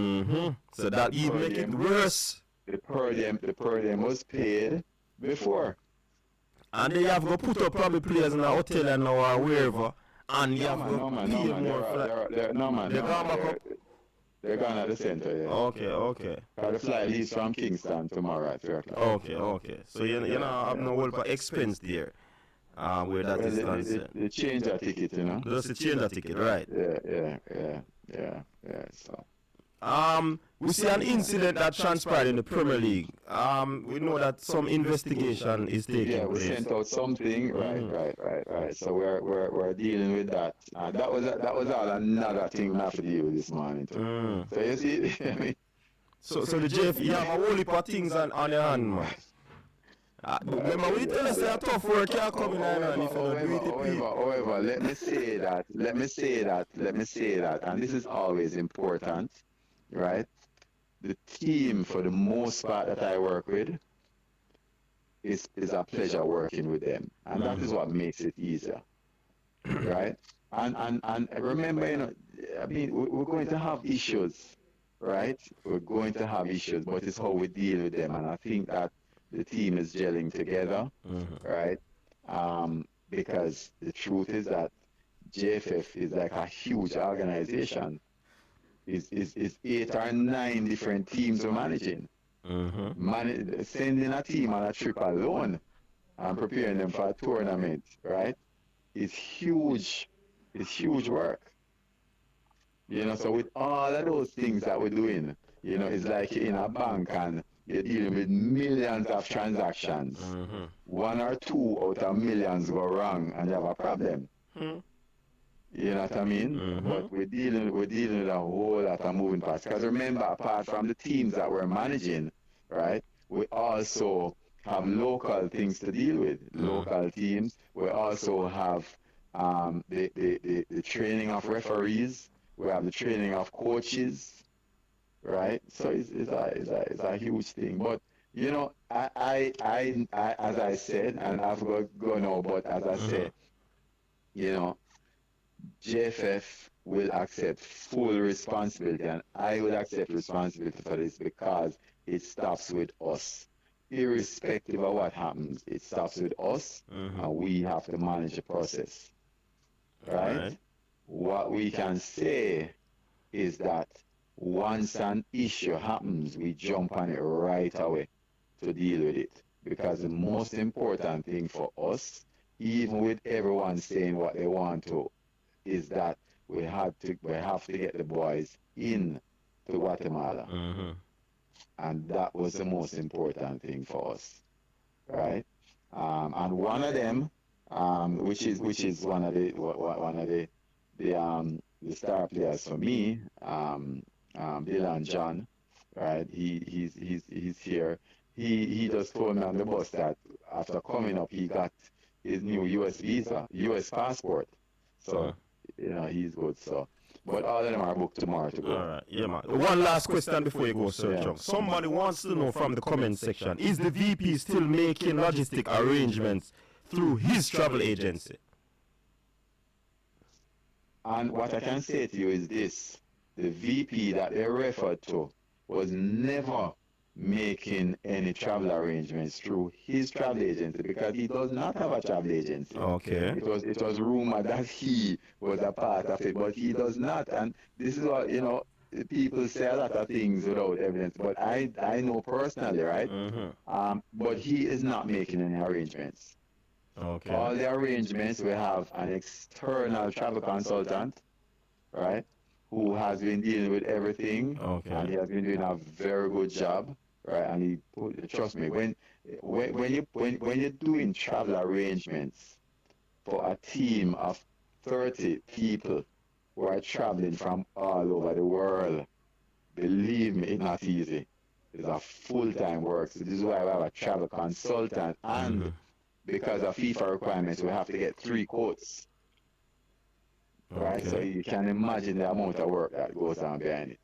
So that even make it worse. The per diem was paid before. And they have to put up probably players in a hotel and or wherever. And you have to pay more. They're gone at the center, yeah. Okay. The flight leaves from Kingston tomorrow at 3 o'clock. Okay. So you know have no whole for expense there. Where that is concerned. They change that ticket, Just to change that ticket, right? Yeah. So. We see an incident that transpired in the Premier League. We know that some investigation is taking place. We sent out something. Right. So we're dealing with that. That was all another thing we have to deal with this morning too. So you see, So the JF, you have a whole heap of things on your hand, man. Remember, we tell us that tough work can't come in and if you don't do it, however, let me say that, and this is always important, right? The team, for the most part that I work with, is a pleasure working with them, and that is what makes it easier, right? And remember, we're going to have issues, right? We're going to have issues, but it's how we deal with them, and I think that the team is gelling together, right? because the truth is that JFF is like a huge organization. It's 8 or 9 different teams we're managing. Sending a team on a trip alone and preparing them for a tournament, right? It's huge. It's huge work. So with all of those things that we're doing, it's like you're in a bank and you're dealing with millions of transactions. 1 or 2 out of millions go wrong and you have a problem. You know what I mean? But we're dealing with a whole lot of moving parts. Because remember, apart from the teams that we're managing, right, we also have local things to deal with. Local teams. We also have the training of referees. We have the training of coaches, right? So it's a huge thing. But I as I said, and I've go now, but as I said, JFF will accept full responsibility, and I will accept responsibility for this because it stops with us. Irrespective of what happens, it stops with us, and we have to manage the process. Right? What we can say is that once an issue happens, we jump on it right away to deal with it. Because the most important thing for us, even with everyone saying what they want to, is that we have to get the boys in to Guatemala. And that was the most important thing for us. Right? And one of them, which is one of the star players for me, Dylan John, right? He's here. He just told me on the bus that after coming up, he got his new U.S. visa, U.S. passport. So he's good. So, but all of them are booked tomorrow to go. All right, yeah, man. One last question before you go, Sir Chung. Somebody wants to know from the comment section: is the VP still making logistic arrangements through his travel agency? And what I can say to you is this: the VP that they referred to was never making any travel arrangements through his travel agency because he does not have a travel agency. Okay. It was rumored that he was a part of it, but he does not. And this is what people say a lot of things without evidence, but I know personally, right? But he is not making any arrangements. Okay. All the arrangements, we have an external travel consultant, right, who has been dealing with everything, and he has been doing a very good job, right? And trust me, when you're doing travel arrangements for a team of 30 people who are traveling from all over the world, believe me, it's not easy. It's a full-time work. So this is why we have a travel consultant, and because of FIFA requirements, we have to get 3 quotes. Right, so you can imagine the amount of work that goes on behind it,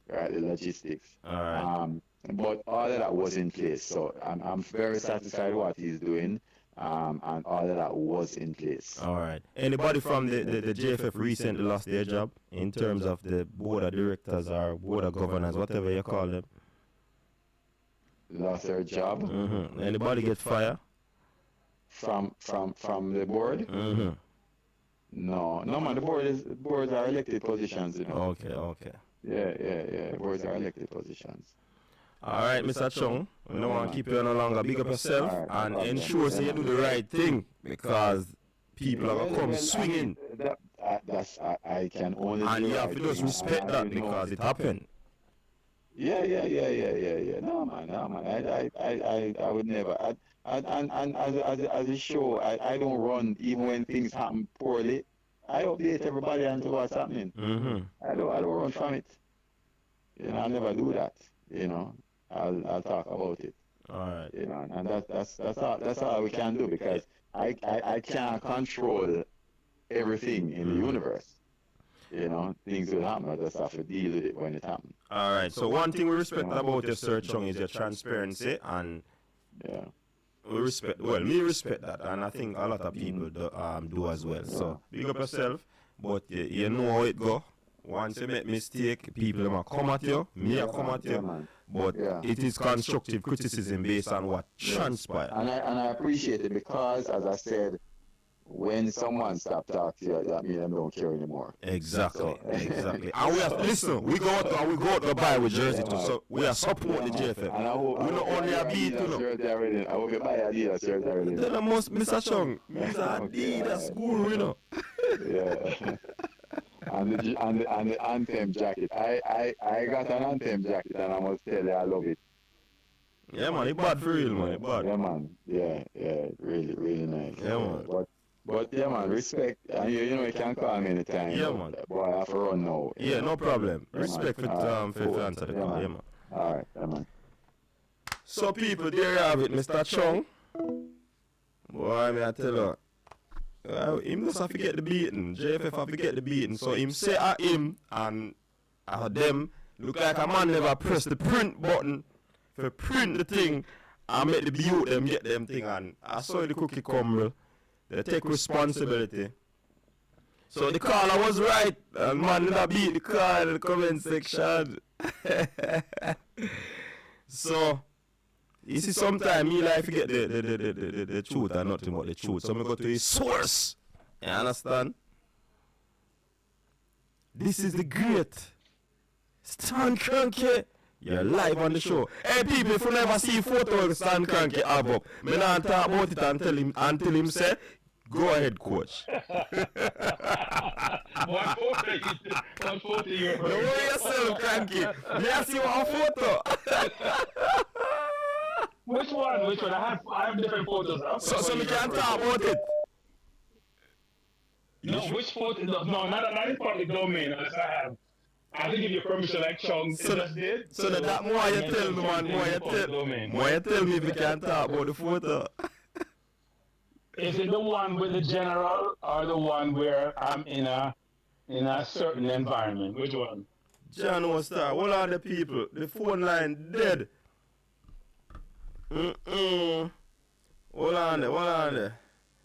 right? The logistics. All right. But all of that was in place, so I'm very satisfied with what he's doing, and all of that was in place. All right. Anybody from the JFF recently lost their job in terms of the board of directors or board of governors, whatever you call them? Lost their job? Anybody get fired? From the board? No, man. The boards are elected positions, Okay. Yeah. Boards are elected positions. All right, Mr. Chung. We don't want to keep you no longer. Big up yourself and ensure so you do the right thing because people are going to come swinging. I can only. And you have to just respect that because it happened. Yeah. No, man. I would never. And as a show, I don't run even when things happen poorly. I update everybody on what's happening. I don't run from it. I'll never do that. I'll talk about it. All right. And that's all we can do because I can't control everything in the universe. Things will happen. I just have to deal with it when it happens. All right. So one thing we respect about your Sir Chung is your transparency and me respect that, and I think a lot of people do as well. So big up yourself, but you know how it go. Once you make mistake, people will come at you, me will come at you, but it is constructive criticism based on what transpired. And I appreciate it because, as I said, when someone stop talking to you, that means them don't care anymore. Exactly, exactly. And we are listen. We go out to buy with jersey too. So we are support the JFF. And I hope we not only a beat, you know. Shirt already. I hope you buy Adidas shirt already. Then I must Mr. Chung. Mr. Adidas guru, you know. Yeah. and the anthem jacket. I got an anthem jacket and I must tell you I love it. Yeah man, it bad for real man, it bad. Yeah man, yeah, really, really nice. Yeah man. But yeah man, respect, and you know you can call me anytime. Yeah man. Boy, I have to run now. Yeah, no problem. Respect man. for answer the call, yeah man. Alright, yeah man. So people, there you have it, Mr. Chung. Boy, me I tell you, him just have to get the beating. JFF have to get the beating. So him say at him and at them look like a man never press the print button for print the thing and make the beaut them get them thing, and I saw the cookie crumble. They take responsibility. So the caller was right, and man did not beat the call in the comment section. So you see, sometimes me like forget the truth and nothing but the truth. So I go to his source. You understand? This is the great Stan Cranky. You're live on the show. Hey people, if you never see photo of Stan Cranky have up, me not talk about it until him say, go ahead, coach. One photo you Don't worry yourself, Cranky. Me I see one photo. Which one? I have different photos. So we can't talk about it. No, which photo? No, not in public domain. Unless I have to give you permission, like Chung just did. So that more you tell me, man. More you tell me if we can't talk about the photo. Is it the one with the general or the one where I'm in a certain environment? Which one? John was star. Hold on the people. The phone line dead. Hold on there.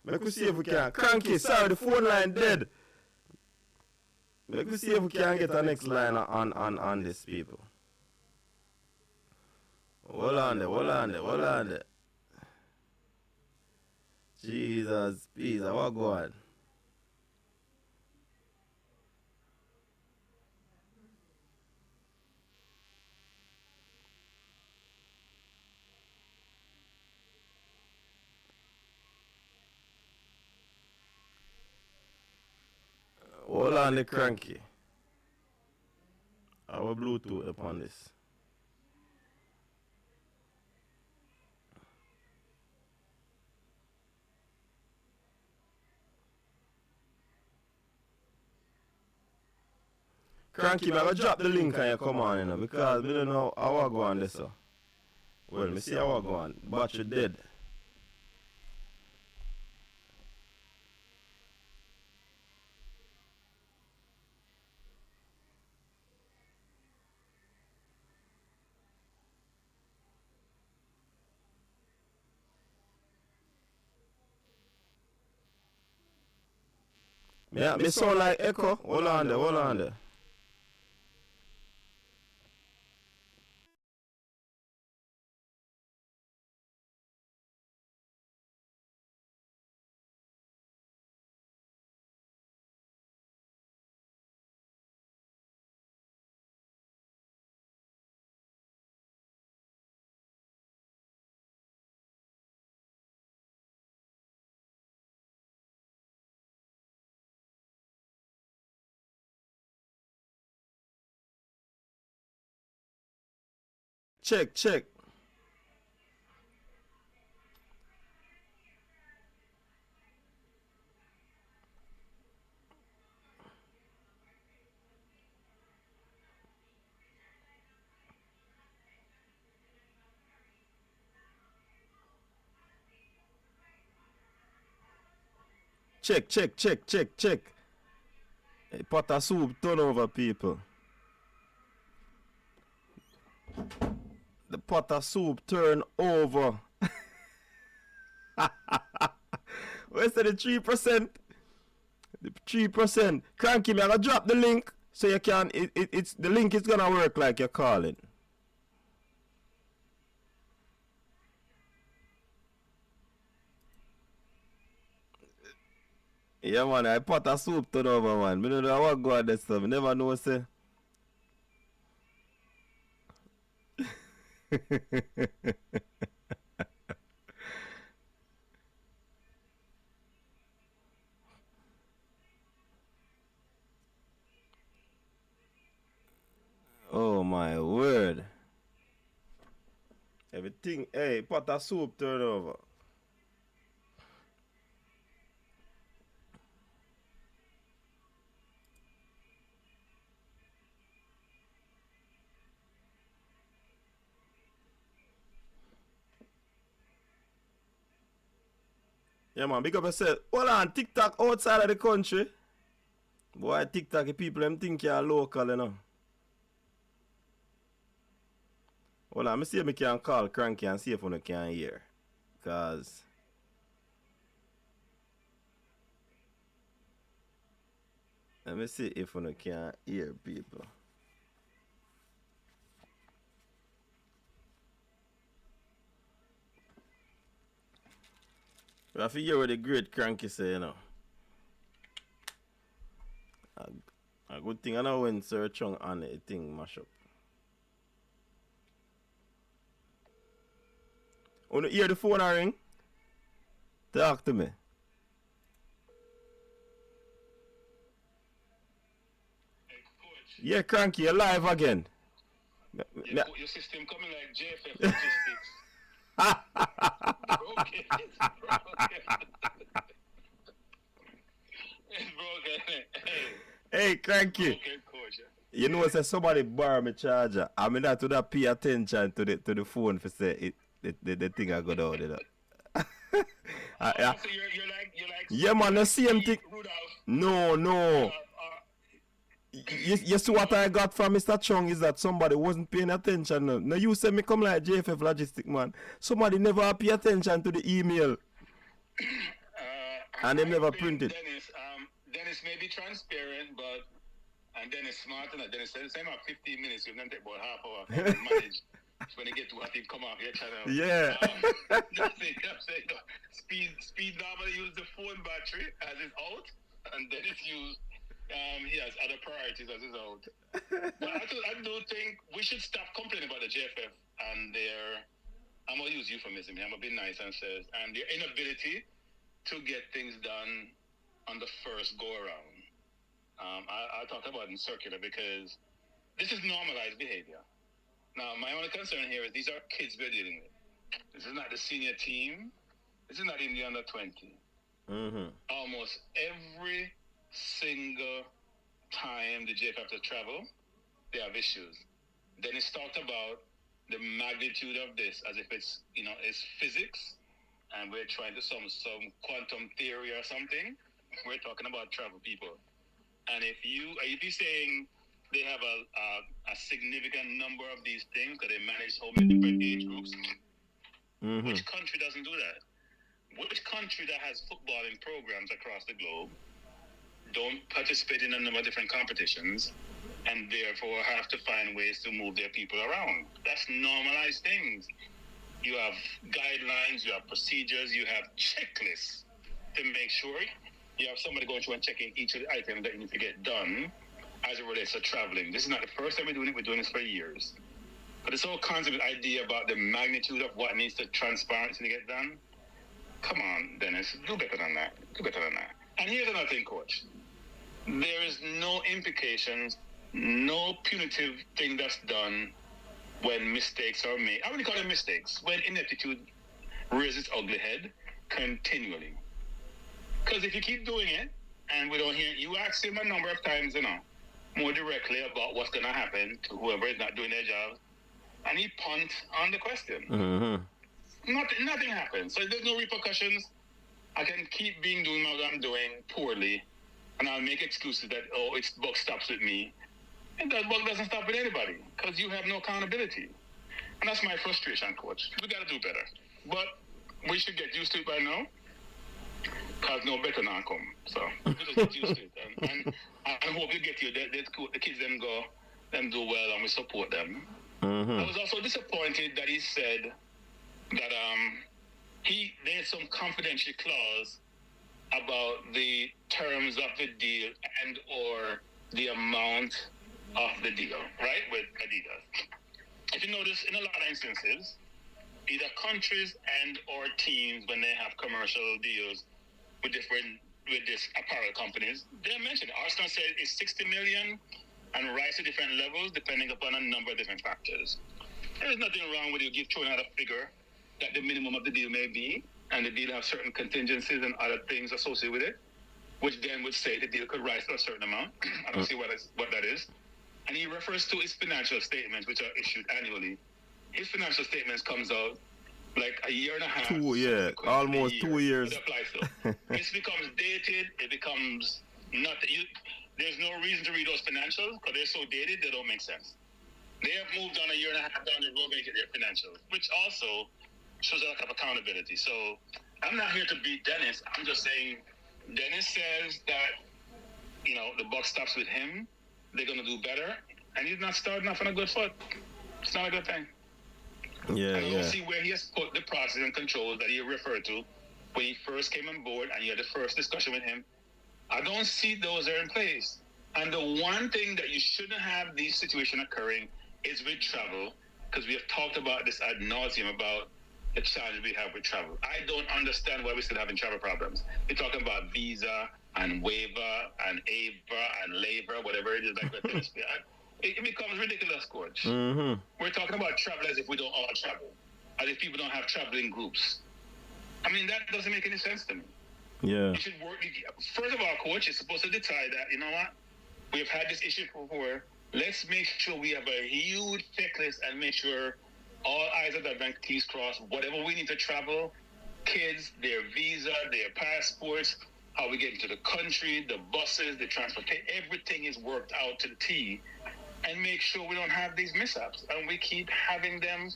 Make we see if we can. Cranky, sorry, the phone line dead. Make we see if we can get our next line on this, people. Hold on there. Jesus, please, what go on? Hold on the Cranky. Our Bluetooth upon this. Cranky, I'm going to drop the link and you come on, you know, because we don't know how I go on this. Well, me see how I go on. Battery dead. Yeah, me sound like echo. Hold on there. Check. Check. A pot of soup turn over, people. The pot of soup turn over. Where's the 3%? The 3%. Cranky, me, I'm gonna drop the link so you can. It's the link is gonna work like you're calling. Yeah, man, I pot a soup turn over, man. Me don't know what go on this stuff. Me never know, say. Oh, my word. Everything, hey, pot a soup turn over. Yeah, man, big up yourself. Hold on, TikTok outside of the country. Boy, TikTok, the people, them think you're local, you know. Hold on, let me see if I can call Cranky and see if I can hear. Because... let me see if I can hear people. We have to hear what the great Cranky say, you know. A good thing I know when Sir Chung on the thing mash up. Wanna hear the phone ring? Talk to me. Yeah, Cranky, you're live again. Your system coming like JFF logistics. Broken. It's broken. Hey, Cranky. Broken, coach. You know, say somebody borrow my charger. I mean, that would have pay attention to the phone for say the thing I got out, you know. So you're like yeah, man, the same thing. Rudolph. No. You see what I got from Mr. Chung is that somebody wasn't paying attention. Now you say me come like JFF Logistic, man. Somebody never pay attention to the email. And they never printed. Dennis may be transparent, but and Dennis smart enough. Dennis said the same at 15 minutes, you'll then take about half hour to manage. When you get to what he come off your channel. Yeah. Speed normally use the phone battery as it's out, and Dennis use he has other priorities as it's out. But I do think we should stop complaining about the JFF and their, I'm going to use euphemism here, I'm going to be nice and says, and their inability to get things done on the first go around. I talked about it in circular because this is normalized behavior. Now, my only concern here is these are kids we're dealing with. This is not the senior team. This is not even the under 20. Mm-hmm. Almost every single time the JF have to travel, they have issues. Then it's talked about the magnitude of this as if it's, it's physics and we're trying to some quantum theory or something. We're talking about travel people. And if you're saying they have a significant number of these things because they manage so many different age groups, which country doesn't do that? Which country that has footballing programs across the globe don't participate in a number of different competitions and therefore have to find ways to move their people around? That's normalized things. You have guidelines, you have procedures, you have checklists to make sure you have somebody going through and checking each of the items that you need to get done as it relates to traveling. This is not the first time we're doing it, we're doing this for years. But this whole concept idea about the magnitude of what needs to transparency to get done, come on, Dennis, do better than that. And here's another thing, Coach. There is no implications, no punitive thing that's done when mistakes are made. I wouldn't call them mistakes. When ineptitude raises its ugly head continually. Because if you keep doing it, and we don't hear, you ask him a number of times, more directly about what's going to happen to whoever is not doing their job, and he punts on the question. Mm-hmm. Nothing happens. So there's no repercussions. I can keep doing what I'm doing poorly, and I'll make excuses that, it's buck stops with me. And that buck doesn't stop with anybody, because you have no accountability. And that's my frustration, Coach. We got to do better. But we should get used to it by now, because no better now come. So we just get used to it. And I hope you get the kids them do well, and we support them. Mm-hmm. I was also disappointed that he said that there's some confidential clause about the terms of the deal and or the amount of the deal, right, with Adidas. If you notice, in a lot of instances, either countries and or teams, when they have commercial deals with these apparel companies, they mentioned Arsenal said it's 60 million and rise to different levels depending upon a number of different factors. There's nothing wrong with you throwing out a figure that the minimum of the deal may be, and the deal has certain contingencies and other things associated with it, which then would say the deal could rise to a certain amount. I don't see what that is. And he refers to his financial statements, which are issued annually. His financial statements comes out like a year and a half. Almost 2 years. This becomes dated. It becomes not. There's no reason to read those financials because they're so dated they don't make sense. They have moved on a year and a half down the road making their financials, which also shows a lack of accountability. So I'm not here to beat Dennis. I'm just saying Dennis says that, the buck stops with him. They're going to do better. And he's not starting off on a good foot. It's not a good thing. Yeah, I don't see where he has put the process and controls that he referred to when he first came on board and you had the first discussion with him. I don't see those are in place. And the one thing that you shouldn't have these situations occurring is with travel, because we have talked about this ad nauseum about the challenge we have with travel. I don't understand why we're still having travel problems. We're talking about visa and waiver and AVA and labor, whatever it is. It becomes ridiculous, Coach. Mm-hmm. We're talking about travel as if we don't all travel, as if people don't have traveling groups. I mean, that doesn't make any sense to me. Yeah. You should work. First of all, Coach is supposed to decide that, you know what? We've had this issue before. Let's make sure we have a huge checklist and make sure all I's are dotted and T's crossed. Whatever we need to travel, kids, their visa, their passports, how we get into the country, the buses, the transportation, everything is worked out to the T, and make sure we don't have these mishaps. And we keep having them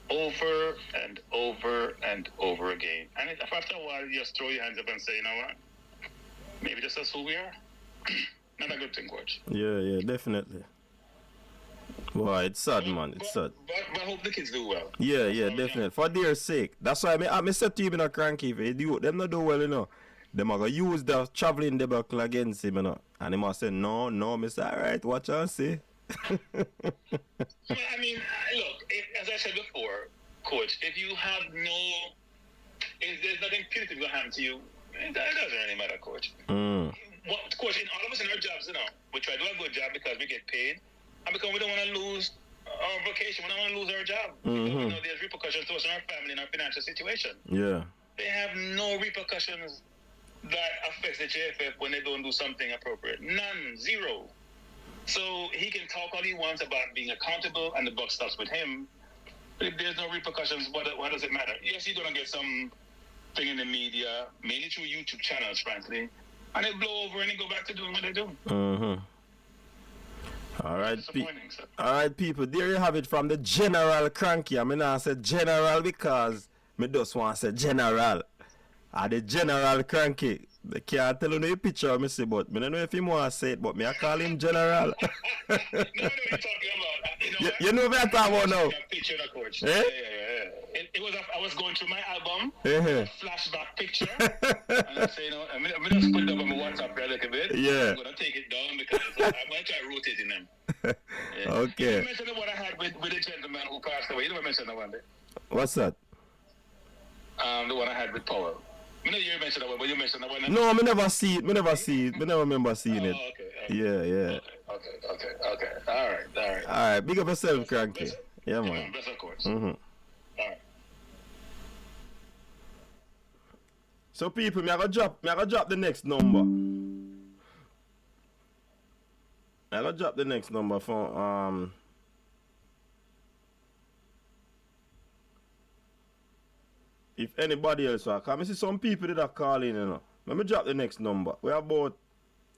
over and over and over again. And if after a while you just throw your hands up and say, you know what, maybe that's just who we are. Not a good thing, Coach. Yeah, definitely. Well, it's sad, man. It's sad. But I hope the kids do well. Yeah, definitely. For their sake. That's why I said to him in a cranky, if they do, them not do well, Them are going to use the traveling debacle against him, And he must say, no, I say, all right, watch and see. I mean, look, as I said before, Coach, if there's nothing punitive going to happen to you, it doesn't really matter, Coach. Coach, in all of us in our jobs, we try to do a good job because we get paid, and because we don't want to lose our vacation, we don't want to lose our job. Because we know there's repercussions to us in our family and our financial situation. Yeah. They have no repercussions that affects the JFF when they don't do something appropriate. None. Zero. So he can talk all he wants about being accountable and the buck stops with him. But if there's no repercussions, what does it matter? Yes, you're going to get some thing in the media, mainly through YouTube channels, frankly, and they blow over and they go back to doing what they do. All right, people, there you have it from the General Cranky. I mean, I said General because me just want to say General. The General Cranky. They can't tell you no picture of me say, but I don't know if he want to say it, but me I call him General. No, you're talking about. You know what I'm talking about now? Picture, Coach. Eh? Yeah. It was. I was going through my album, flashback picture, and I say, I'm gonna just put it up on my WhatsApp a little bit. Yeah. I'm gonna take it down because I'm gonna try rotating them. Yeah. Okay. You mentioned the one I had with the gentleman who passed away. You never mentioned that one day. What's that? The one I had with Powell. You mentioned that one, but you mentioned that one. No, I never see it. I never remember seeing it. Okay. Yeah. Okay. All right. All right. Big up yourself, Cranky. Yeah, man. Bless, of course. Mm-hmm. All right. So people, me I go drop the next number. I go drop the next number for if anybody else will come. I see some people that are calling, Let me drop the next number. We have about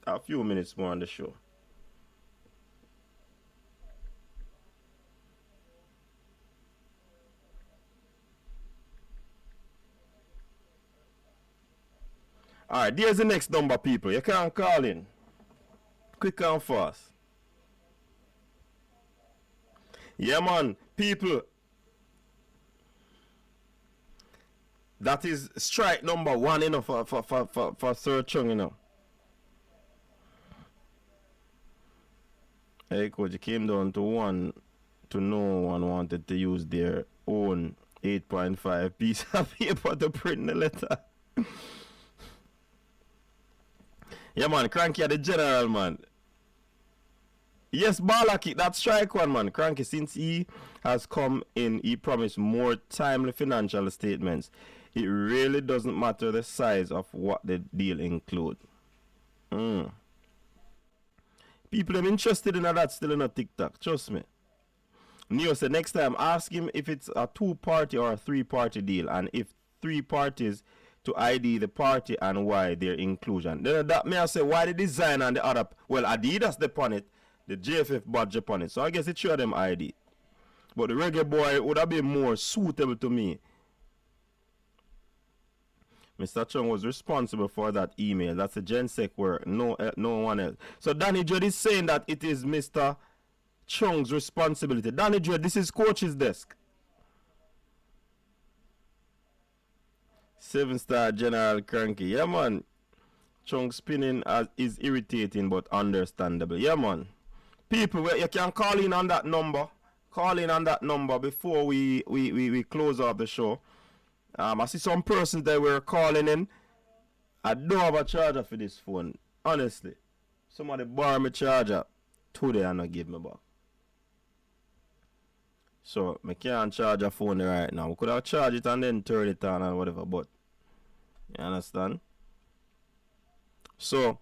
a few minutes more on the show. Alright, there's the next number, people. You can call in. Quick and fast. Yeah, man. People. That is strike number 1, you know, for Sir Chung, you know. Hey, coach, it came down to 1 to no one wanted to use their own 8.5 piece of paper to print the letter. Yeah, man, Cranky are the general, man. Yes, Balaki, that strike 1, man. Cranky, since he has come in, he promised more timely financial statements. It really doesn't matter the size of what the deal include. People are interested in that still in a TikTok, trust me. Neo said next time ask him if it's a 2-party or a 3-party deal, and if 3 parties to ID the party and why their inclusion. Then that may I say why the design and the other, well, Adidas upon it, the JFF badge upon it, so I guess it show them ID. But the Reggae Boy would have been more suitable to me. Mr. Chung was responsible for that email. That's a GenSec work, no one else. So Danny Dread is saying that it is Mr. Chung's responsibility. Danny Dread, this is coach's desk. 7-star General Cranky. Yeah, man. Chung spinning is irritating but understandable. Yeah, man. People, you can call in on that number. Call in on that number before we close off the show. I see some persons that were calling in. I don't have a charger for this phone. Honestly. Somebody borrow my charger today and not give me back. So, I can't charge a phone right now. We could have charged it and then turn it on or whatever, but you understand? So,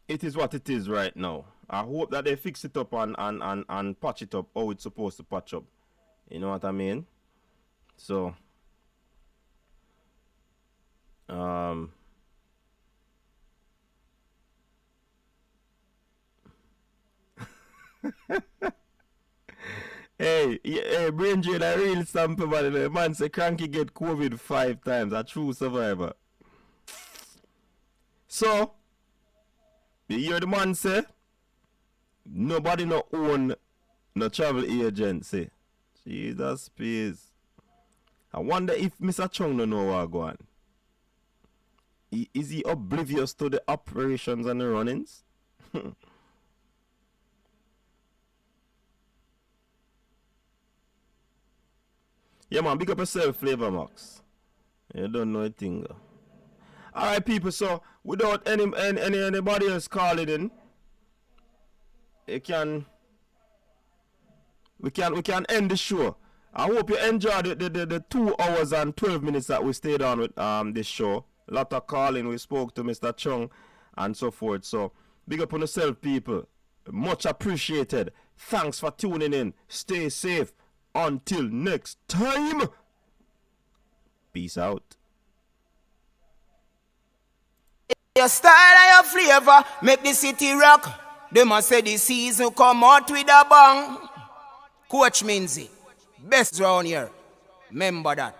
it is what it is right now. I hope that they fix it up and patch it up how it's supposed to patch up. You know what I mean? So, hey, Brain Drain, I real sample, but the man say Cranky get COVID 5 times. A true survivor. So, you hear the man say, nobody no own no travel agency. Jesus, please. I wonder if Mr. Chung don't know what going on. Is he oblivious to the operations and the runnings? Yeah, man, big up yourself, Flavor Max. You don't know a thing. Alright, people, so without anybody else calling in, we can end the show. I hope you enjoyed the 2 hours and 12 minutes that we stayed on with this show. A lot of calling, we spoke to Mr. Chung and so forth. So, big up on yourself, people. Much appreciated. Thanks for tuning in. Stay safe. Until next time. Peace out. Your style and your flavor make the city rock. They must say the season come out with a bang. Coach Minzy, best round here. Remember that.